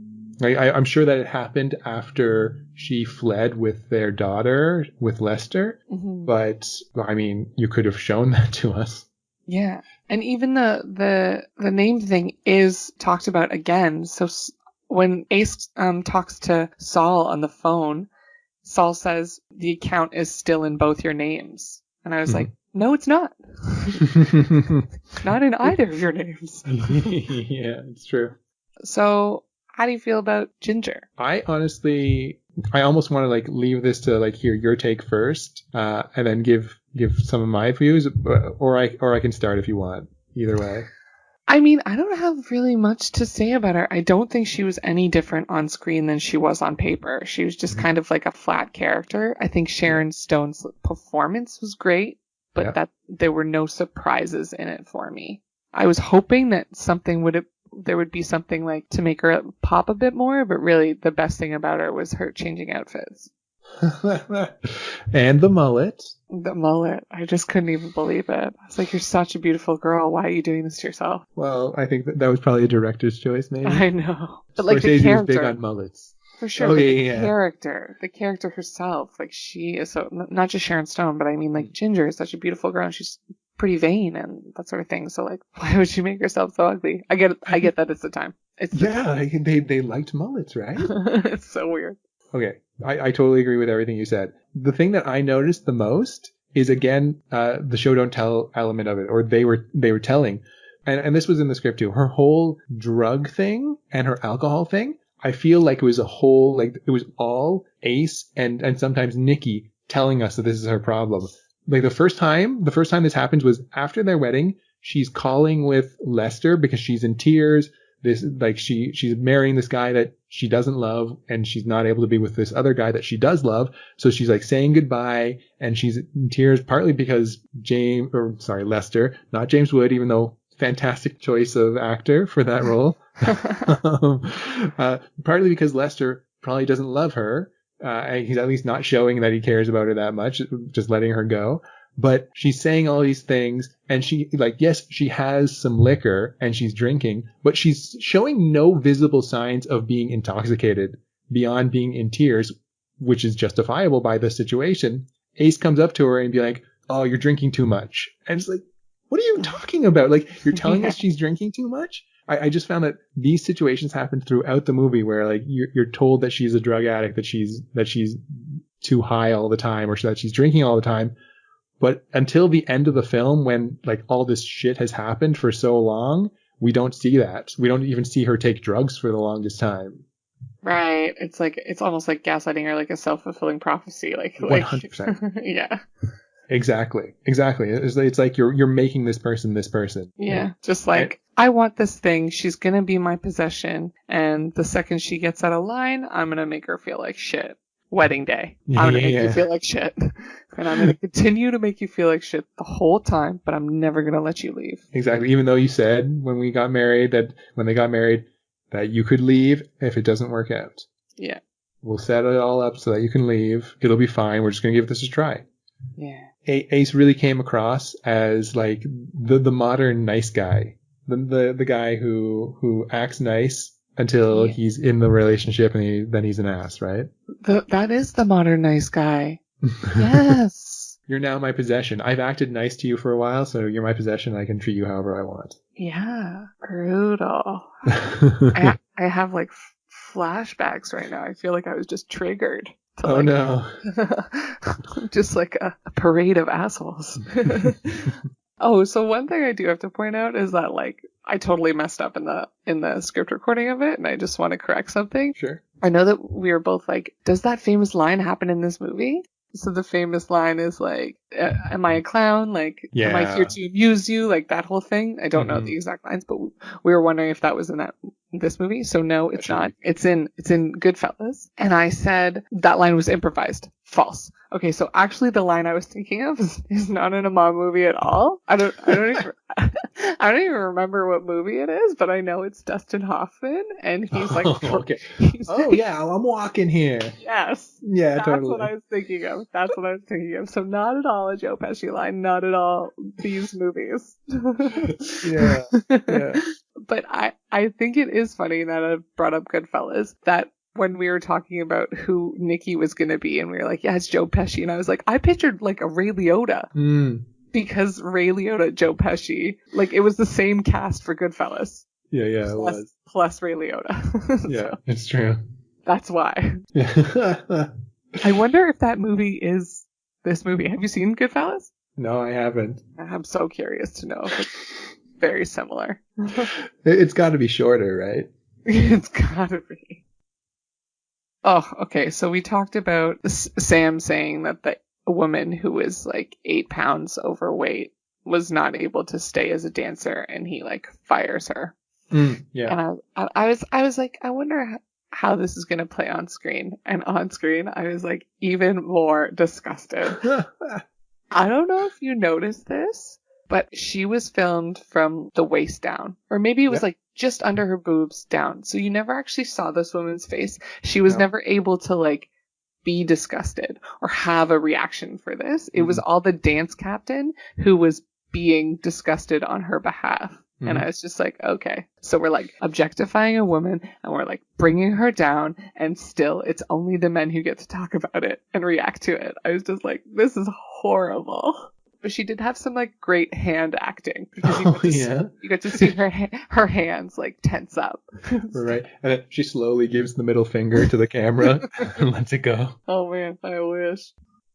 Speaker 2: I'm sure that it happened after she fled with their daughter, with Lester.
Speaker 1: Mm-hmm.
Speaker 2: But I mean, you could have shown that to us.
Speaker 1: Yeah. And even the name thing is talked about again. So when Ace talks to Saul on the phone, Saul says the account is still in both your names. And I was like, no, it's not. Not in either of your names.
Speaker 2: Yeah, it's true.
Speaker 1: So how do you feel about Ginger?
Speaker 2: I almost want to like leave this to like hear your take first, and then give some of my views, or I can start if you want. Either way.
Speaker 1: I mean, I don't have really much to say about her. I don't think she was any different on screen than she was on paper. She was just kind of like a flat character. I think Sharon Stone's performance was great, but that there were no surprises in it for me. I was hoping that there would be something like to make her pop a bit more, but really the best thing about her was her changing outfits.
Speaker 2: And the mullet.
Speaker 1: The mullet. I just couldn't even believe it. I was like, you're such a beautiful girl. Why are you doing this to yourself?
Speaker 2: Well, I think that was probably a director's choice, maybe.
Speaker 1: I know. But like
Speaker 2: Scorsese
Speaker 1: the character.
Speaker 2: was big on mullets.
Speaker 1: For sure.
Speaker 2: Oh,
Speaker 1: but
Speaker 2: yeah.
Speaker 1: The character herself, like she is so, not just Sharon Stone, but I mean like Ginger is such a beautiful girl and she's pretty vain and that sort of thing. So like, why would she make herself so ugly? I get that it's the time.
Speaker 2: They liked mullets, right?
Speaker 1: It's so weird.
Speaker 2: Okay, I totally agree with everything you said. The thing that I noticed the most is, again, the show don't tell element of it, or they were telling. And this was in the script too. Her whole drug thing and her alcohol thing, I feel like it was it was all Ace and sometimes Nikki telling us that this is her problem. Like the first time this happens was after their wedding. She's calling with Lester because she's in tears. She's marrying this guy that she doesn't love, and she's not able to be with this other guy that she does love. So she's like saying goodbye, and she's in tears partly because Lester, not James Wood, even though fantastic choice of actor for that role. Partly because Lester probably doesn't love her. And he's at least not showing that he cares about her that much, just letting her go. But she's saying all these things, and yes, she has some liquor and she's drinking, but she's showing no visible signs of being intoxicated beyond being in tears, which is justifiable by the situation. Ace comes up to her and be like, "Oh, you're drinking too much." And it's like, what are you talking about? Like, you're telling us she's drinking too much? I just found that these situations happen throughout the movie where like you're told that she's a drug addict, that she's too high all the time, or that she's drinking all the time. But until the end of the film, when like all this shit has happened for so long, we don't see that. We don't even see her take drugs for the longest time.
Speaker 1: Right. It's almost like gaslighting her, like a self-fulfilling prophecy. Like
Speaker 2: 100%.
Speaker 1: Yeah.
Speaker 2: Exactly. It's like you're making this person this person.
Speaker 1: Yeah. Just like, I want this thing. She's going to be my possession. And the second she gets out of line, I'm going to make her feel like shit. Wedding day. I'm going to make you feel like shit. And I'm going to continue to make you feel like shit the whole time, but I'm never going to let you leave.
Speaker 2: Exactly. Even though you said when they got married that you could leave if it doesn't work out.
Speaker 1: Yeah.
Speaker 2: We'll set it all up so that you can leave. It'll be fine. We're just going to give this a try.
Speaker 1: Yeah.
Speaker 2: Ace really came across as like the modern nice guy. The guy who acts nice until he's in the relationship, and then he's an ass, right?
Speaker 1: That is the modern nice guy. Yes.
Speaker 2: You're now my possession. I've acted nice to you for a while, so you're my possession. I can treat you however I want.
Speaker 1: Yeah. Brutal. I have like flashbacks right now. I feel like I was just triggered.
Speaker 2: Oh no.
Speaker 1: Just like a parade of assholes. Oh, so one thing I do have to point out is that like I totally messed up in the script recording of it, and I just want to correct something.
Speaker 2: Sure.
Speaker 1: I know that we were both like, does that famous line happen in this movie? So the famous line is like, am I a clown? Like, am I here to amuse you? Like that whole thing. I don't know the exact lines, but we were wondering if that was in this movie. So no, it's not. It's in Goodfellas. And I said that line was improvised. False. Okay, so actually the line I was thinking of is not in a mom movie at all. I don't even remember what movie it is, but I know it's Dustin Hoffman, and he's like,
Speaker 2: okay. I'm walking here.
Speaker 1: Yes.
Speaker 2: Yeah,
Speaker 1: That's
Speaker 2: totally.
Speaker 1: what I was thinking of. That's what I was thinking of. So not at all a Joe Pesci line, not at all these movies.
Speaker 2: Yeah.
Speaker 1: But I think it is funny that I brought up Goodfellas, that when we were talking about who Nikki was going to be, and we were like, yeah, it's Joe Pesci. And I was like, I pictured like a Ray Liotta. Because Ray Liotta, Joe Pesci, like it was the same cast for Goodfellas.
Speaker 2: Yeah, it was.
Speaker 1: Plus Ray Liotta.
Speaker 2: Yeah, it's true.
Speaker 1: That's why. I wonder if that movie is this movie. Have you seen Goodfellas?
Speaker 2: No, I haven't.
Speaker 1: I'm so curious to know if it's very similar.
Speaker 2: It's got to be shorter, right?
Speaker 1: It's gotta be. Oh, okay. So we talked about Sam saying that a woman who was like 8 pounds overweight was not able to stay as a dancer, and he like fires her.
Speaker 2: Yeah.
Speaker 1: And I was like, I wonder how this is going to play on screen. And on screen, I was like even more disgusted. I don't know if you noticed this, but she was filmed from the waist down, or maybe it was like just under her boobs down. So you never actually saw this woman's face. She was never able to like be disgusted or have a reaction for this. It was all the dance captain who was being disgusted on her behalf. And I was just like, okay. So we're like objectifying a woman and we're like bringing her down, and still it's only the men who get to talk about it and react to it. I was just like, this is horrible. But she did have some like great hand acting, because you get to see her hands like tense up.
Speaker 2: Right. And then she slowly gives the middle finger to the camera and lets it go.
Speaker 1: Oh man, I wish.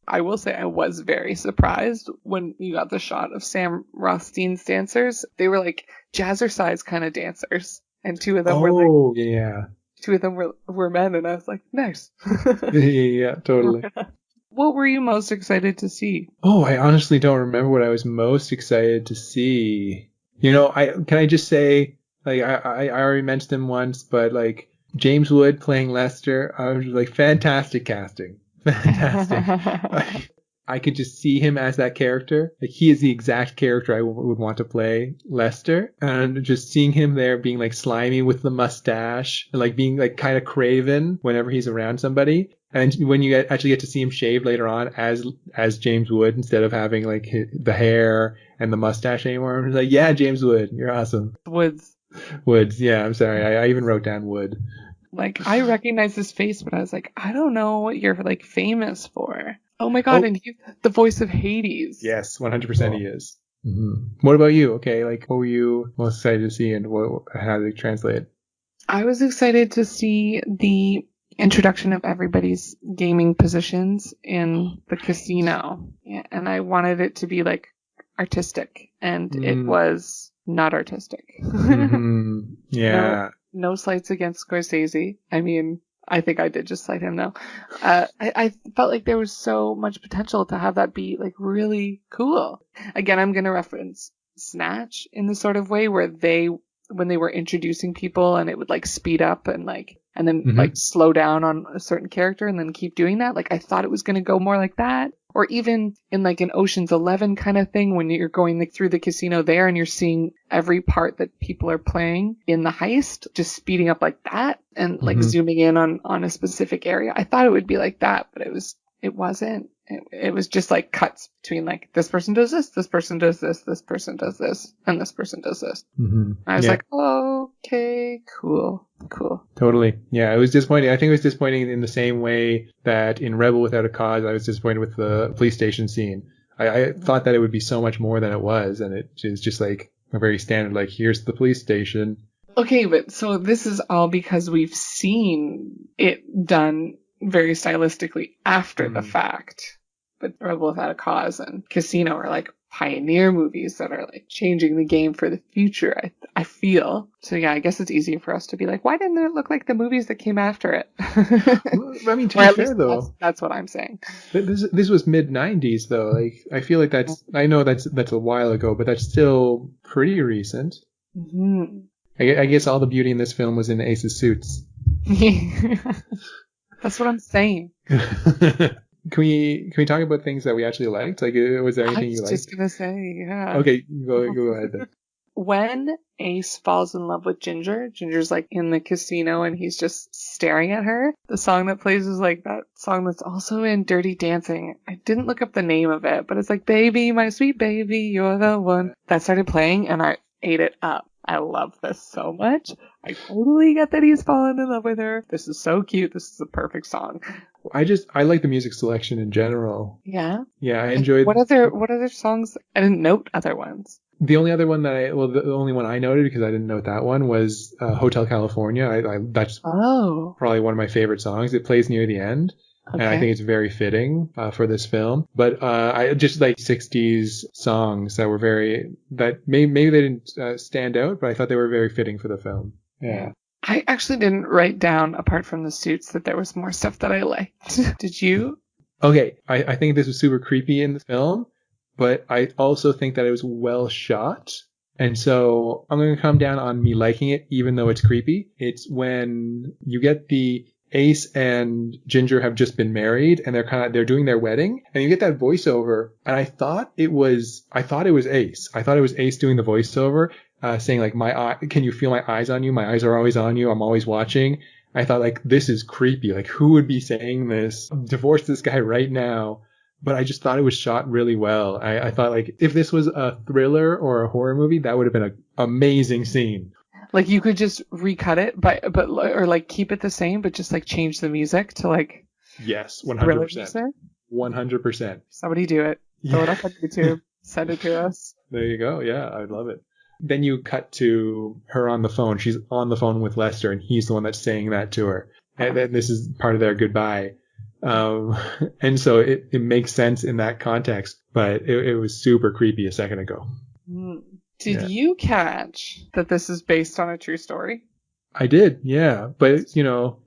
Speaker 1: I will say I was very surprised when you got the shot of Sam Rothstein's dancers. They were like jazzercise kind of dancers, and two of them were men, and I was like, nice.
Speaker 2: Yeah, totally.
Speaker 1: What were you most excited to see?
Speaker 2: Oh, I honestly don't remember what I was most excited to see. You know, can I just say, like, I already mentioned him once, but like James Wood playing Lester, I was like, fantastic casting. Fantastic. I could just see him as that character. Like, he is the exact character I would want to play Lester. And just seeing him there being like slimy with the mustache and like being like kind of craven whenever he's around somebody. And when you actually get to see him shaved later on as James Wood, instead of having like the hair and the mustache anymore, I'm just like, yeah, James Wood, you're awesome.
Speaker 1: Woods.
Speaker 2: Yeah, I'm sorry. I even wrote down Wood.
Speaker 1: Like, I recognize his face, but I was like, I don't know what you're like famous for. Oh my god, and he's the voice of Hades.
Speaker 2: Yes, 100% he is. What about you? Okay, like, what were you most excited to see, and how did it translate?
Speaker 1: I was excited to see the introduction of everybody's gaming positions in the casino. Yeah, and I wanted it to be like artistic, and it was not artistic.
Speaker 2: Yeah.
Speaker 1: No slights against Scorsese. I mean, I think I did just cite him though. I felt like there was so much potential to have that be like really cool. Again, I'm going to reference Snatch in the sort of way where when they were introducing people and it would like speed up and then like slow down on a certain character and then keep doing that. Like, I thought it was going to go more like that. Or even in like an Ocean's 11 kind of thing, when you're going through the casino there and you're seeing every part that people are playing in the heist, just speeding up like that and like zooming in on a specific area. I thought it would be like that, but it wasn't. It was just like cuts between like, this person does this person does this person does this, and this person does this. I was like, oh, okay, cool.
Speaker 2: Totally. Yeah, it was disappointing. I think it was disappointing in the same way that in Rebel Without a Cause, I was disappointed with the police station scene. I thought that it would be so much more than it was, and it is just like a very standard, like, here's the police station.
Speaker 1: Okay, but so this is all because we've seen it done very stylistically after the fact. But Rebel Without a Cause and Casino are like pioneer movies that are like changing the game for the future, I feel. So yeah, I guess it's easier for us to be like, why didn't it look like the movies that came after it?
Speaker 2: I mean, to be fair though,
Speaker 1: that's what I'm saying.
Speaker 2: This was mid-90s though. Like, I feel like I know that's a while ago, but that's still pretty recent. I guess all the beauty in this film was in Ace's suits.
Speaker 1: That's what I'm saying.
Speaker 2: Can we talk about things that we actually liked? Like, was there anything you liked?
Speaker 1: I was just gonna say, yeah.
Speaker 2: Okay, go ahead then.
Speaker 1: When Ace falls in love with Ginger's like in the casino and he's just staring at her. The song that plays is like that song that's also in Dirty Dancing. I didn't look up the name of it, but it's like, baby, my sweet baby, you're the one. That started playing and I ate it up. I love this so much. I totally get that he's fallen in love with her. This is so cute. This is a perfect song.
Speaker 2: I like the music selection in general.
Speaker 1: Yeah.
Speaker 2: Yeah, I enjoyed.
Speaker 1: What other songs? I didn't note other ones.
Speaker 2: The only other one the only one I noted, because I didn't note that one, was Hotel California. That's probably one of my favorite songs. It plays near the end.
Speaker 1: Okay.
Speaker 2: And I think it's very fitting for this film. But I just like 60s songs that were maybe they didn't stand out, but I thought they were very fitting for the film. Yeah.
Speaker 1: I actually didn't write down, apart from the suits, that there was more stuff that I liked. Did you?
Speaker 2: Okay, I think this was super creepy in the film, but I also think that it was well shot. And so I'm going to come down on me liking it, even though it's creepy. It's when you get the Ace and Ginger have just been married and they're doing their wedding, and you get that voiceover, and I thought it was Ace. I thought it was Ace doing the voiceover, saying like, can you feel my eyes on you? My eyes are always on you. I'm always watching. I thought, like, this is creepy. Like, who would be saying this? Divorce this guy right now. But I just thought it was shot really well. I thought, like, if this was a thriller or a horror movie, that would have been an amazing scene.
Speaker 1: Like, you could just recut it, or like keep it the same, but just like change the music to like.
Speaker 2: Yes, 100%. 100%.
Speaker 1: Somebody do it. Throw it up on YouTube. Send it to us.
Speaker 2: There you go. Yeah, I'd love it. Then you cut to her on the phone. She's on the phone with Lester, and he's the one that's saying that to her. And then this is part of their goodbye. And so it makes sense in that context, but it was super creepy a second ago.
Speaker 1: Did you catch that this is based on a true story?
Speaker 2: I did, yeah. But,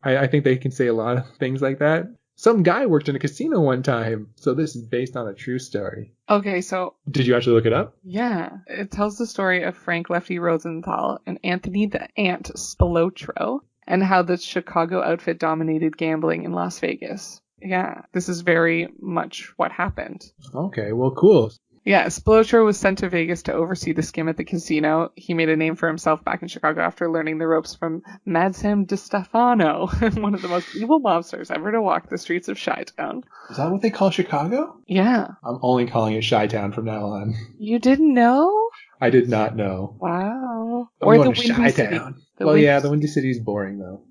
Speaker 2: I think they can say a lot of things like that. Some guy worked in a casino one time, so this is based on a true story.
Speaker 1: Okay, so...
Speaker 2: Did you actually look it up?
Speaker 1: Yeah. It tells the story of Frank Lefty Rosenthal and Anthony the Ant Spilotro, and how the Chicago outfit dominated gambling in Las Vegas. Yeah, this is very much what happened.
Speaker 2: Okay, well, cool.
Speaker 1: Yeah, Spilotro was sent to Vegas to oversee the skim at the casino. He made a name for himself back in Chicago after learning the ropes from Madsam DiStefano, one of the most evil mobsters ever to walk the streets of Chi-Town.
Speaker 2: Is that what they call Chicago?
Speaker 1: Yeah.
Speaker 2: I'm only calling it Chi-Town from now on.
Speaker 1: You didn't know?
Speaker 2: I did not know.
Speaker 1: Wow.
Speaker 2: Or the Windy City. The Windy City is boring, though.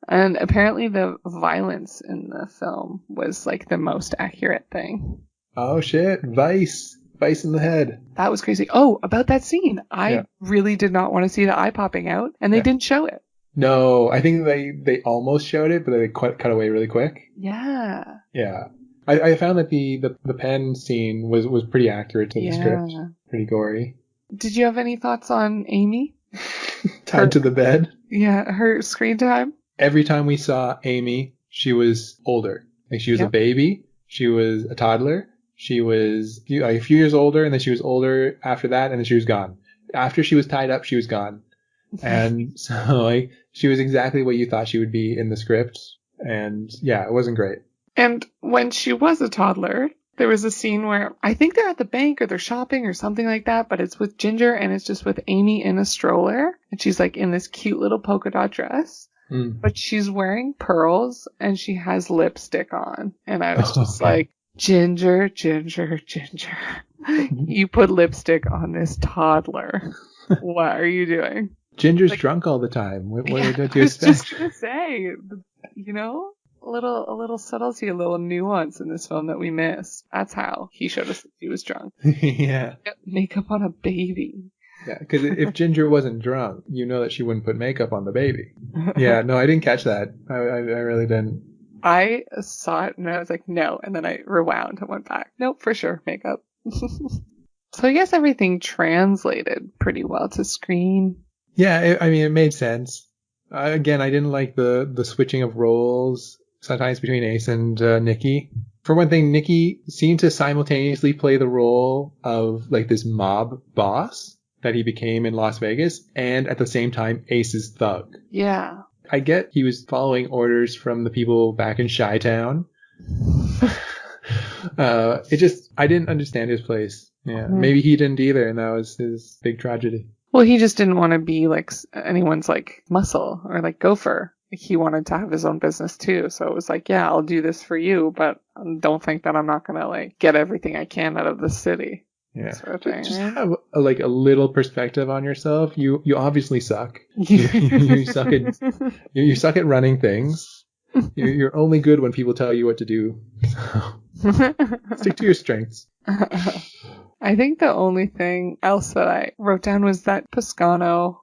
Speaker 1: And apparently the violence in the film was like the most accurate thing.
Speaker 2: Oh shit, Vice in the head.
Speaker 1: That was crazy. Oh, about that scene. I really did not want to see the eye popping out, and they didn't show it.
Speaker 2: No, I think they almost showed it, but they cut away really quick.
Speaker 1: Yeah.
Speaker 2: Yeah. I found that the pen scene was pretty accurate to the script. Pretty gory.
Speaker 1: Did you have any thoughts on Amy?
Speaker 2: Tied to the bed?
Speaker 1: Yeah, her screen time?
Speaker 2: Every time we saw Amy, she was older. Like, she was a baby. She was a toddler. She was a few years older, and then she was older after that, and then she was gone. After she was tied up, she was gone. And so, like, she was exactly what you thought she would be in the script. And, yeah, it wasn't great.
Speaker 1: And when she was a toddler, there was a scene where I think they're at the bank or they're shopping or something like that, but it's with Ginger, and it's just with Amy in a stroller. And she's, like, in this cute little polka dot dress. But she's wearing pearls and she has lipstick on. And I was just like, Ginger, you put lipstick on this toddler. What are you doing?
Speaker 2: Ginger's drunk all the time. What are they to expect? I was
Speaker 1: just going to say, a little subtlety, a little nuance in this film that we missed. That's how he showed us that he was drunk.
Speaker 2: Yeah.
Speaker 1: Makeup on a baby.
Speaker 2: Yeah, because if Ginger wasn't drunk, you know that she wouldn't put makeup on the baby. Yeah, no, I didn't catch that. I really didn't.
Speaker 1: I saw it and I was like, no. And then I rewound and went back. Nope, for sure, makeup. So I guess everything translated pretty well to screen. Yeah,
Speaker 2: it made sense. Again, I didn't like the switching of roles sometimes between Ace and Nikki. For one thing, Nikki seemed to simultaneously play the role of like this mob boss that he became in Las Vegas, and at the same time, Ace's thug.
Speaker 1: Yeah.
Speaker 2: I get he was following orders from the people back in Chi-Town. I didn't understand his place. Yeah, maybe he didn't either, and that was his big tragedy.
Speaker 1: Well, he just didn't want to be like anyone's like muscle or like gopher. He wanted to have his own business too, so it was like, yeah, I'll do this for you, but don't think that I'm not gonna like get everything I can out of the city.
Speaker 2: Yeah.
Speaker 1: sort of thing.
Speaker 2: Just
Speaker 1: Right?
Speaker 2: have a little perspective on yourself. You obviously suck. You suck at you suck at running things. You're only good when people tell you what to do. So stick to your strengths.
Speaker 1: I think the only thing else that I wrote down was that Piscano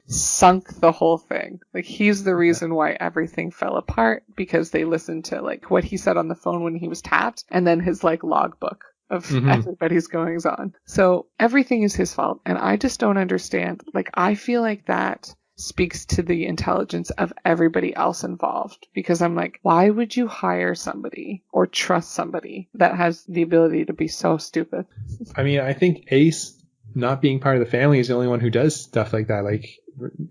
Speaker 1: sunk the whole thing. He's the reason why everything fell apart, because they listened to what he said on the phone when he was tapped, and then his logbook of everybody's goings on. So everything is his fault, and I just don't understand. I feel like that speaks to the intelligence of everybody else involved, because I'm why would you hire somebody or trust somebody that has the ability to be so stupid?
Speaker 2: I mean, I think Ace not being part of the family is the only one who does stuff like that.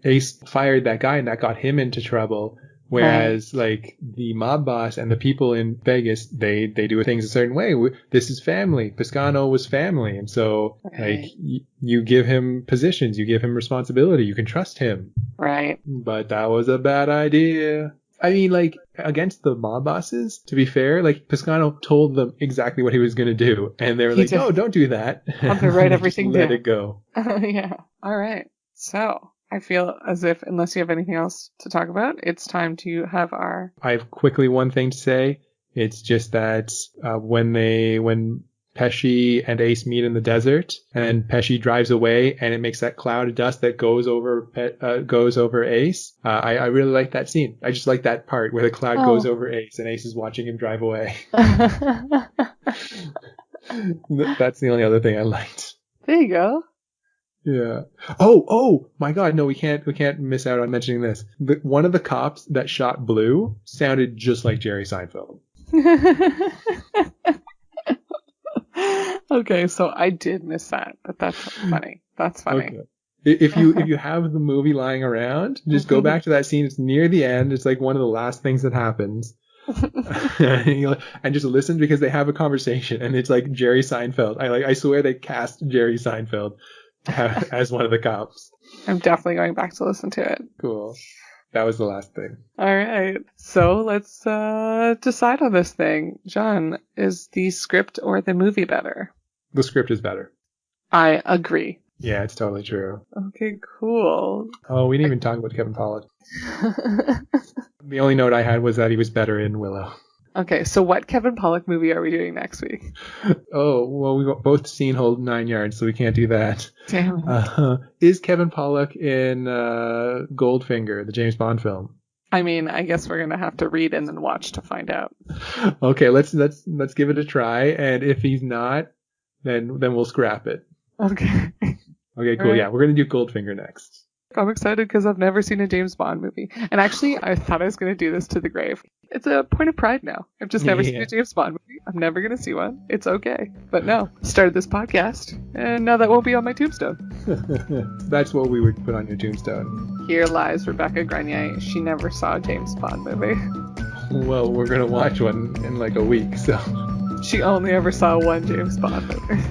Speaker 2: Ace fired that guy and that got him into trouble. Whereas the mob boss and the people in Vegas, they do things a certain way. This is family. Piscano was family. And so you give him positions, you give him responsibility, you can trust him.
Speaker 1: Right.
Speaker 2: But that was a bad idea. I mean, against the mob bosses, to be fair, Piscano told them exactly what he was going to do. And they were no, don't do that.
Speaker 1: I'm going to write everything down.
Speaker 2: Let it go.
Speaker 1: Yeah. All right. So I feel as if, unless you have anything else to talk about, it's time to have our...
Speaker 2: I have quickly one thing to say. It's just that when Pesci and Ace meet in the desert, and Pesci drives away, and it makes that cloud of dust that goes over Ace. I really like that scene. I just like that part where the cloud goes over Ace, and Ace is watching him drive away. That's the only other thing I liked.
Speaker 1: There you go.
Speaker 2: Yeah. Oh my God! No, we can't miss out on mentioning this. One of the cops that shot Blue sounded just like Jerry Seinfeld.
Speaker 1: Okay, so I did miss that, but that's funny. That's funny. Okay.
Speaker 2: If you have the movie lying around, just go back to that scene. It's near the end. It's one of the last things that happens. And just listen, because they have a conversation, and it's Jerry Seinfeld. I swear they cast Jerry Seinfeld as one of the cops.
Speaker 1: I'm definitely going back to listen to it.
Speaker 2: Cool. That was the last thing.
Speaker 1: All right. So let's decide on this thing. John, is the script or the movie better?
Speaker 2: The script is better.
Speaker 1: I agree.
Speaker 2: Yeah, it's totally true.
Speaker 1: Okay, cool.
Speaker 2: Oh, we didn't even talk about Kevin Pollak. The only note I had was that he was better in Willow.
Speaker 1: Okay, so what Kevin Pollak movie are we doing next week?
Speaker 2: Oh, well, we've both seen Hold 9 Yards, so we can't do that.
Speaker 1: Damn it.
Speaker 2: Is Kevin Pollak in Goldfinger, the James Bond film?
Speaker 1: I mean, I guess we're gonna have to read and then watch to find out.
Speaker 2: Okay, let's give it a try, and if he's not, then we'll scrap it.
Speaker 1: Okay.
Speaker 2: Okay, cool. Right. Yeah, we're gonna do Goldfinger next.
Speaker 1: I'm excited because I've never seen a James Bond movie. And actually, I thought I was going to do this to the grave. It's a point of pride now. I've just never seen a James Bond movie. I'm never going to see one. It's okay. But no, started this podcast, and now that won't be on my tombstone.
Speaker 2: That's what we would put on your tombstone.
Speaker 1: Here lies Rebecca Grenier. She never saw a James Bond movie.
Speaker 2: Well, we're going to watch one in a week, so...
Speaker 1: She only ever saw one James Bond movie.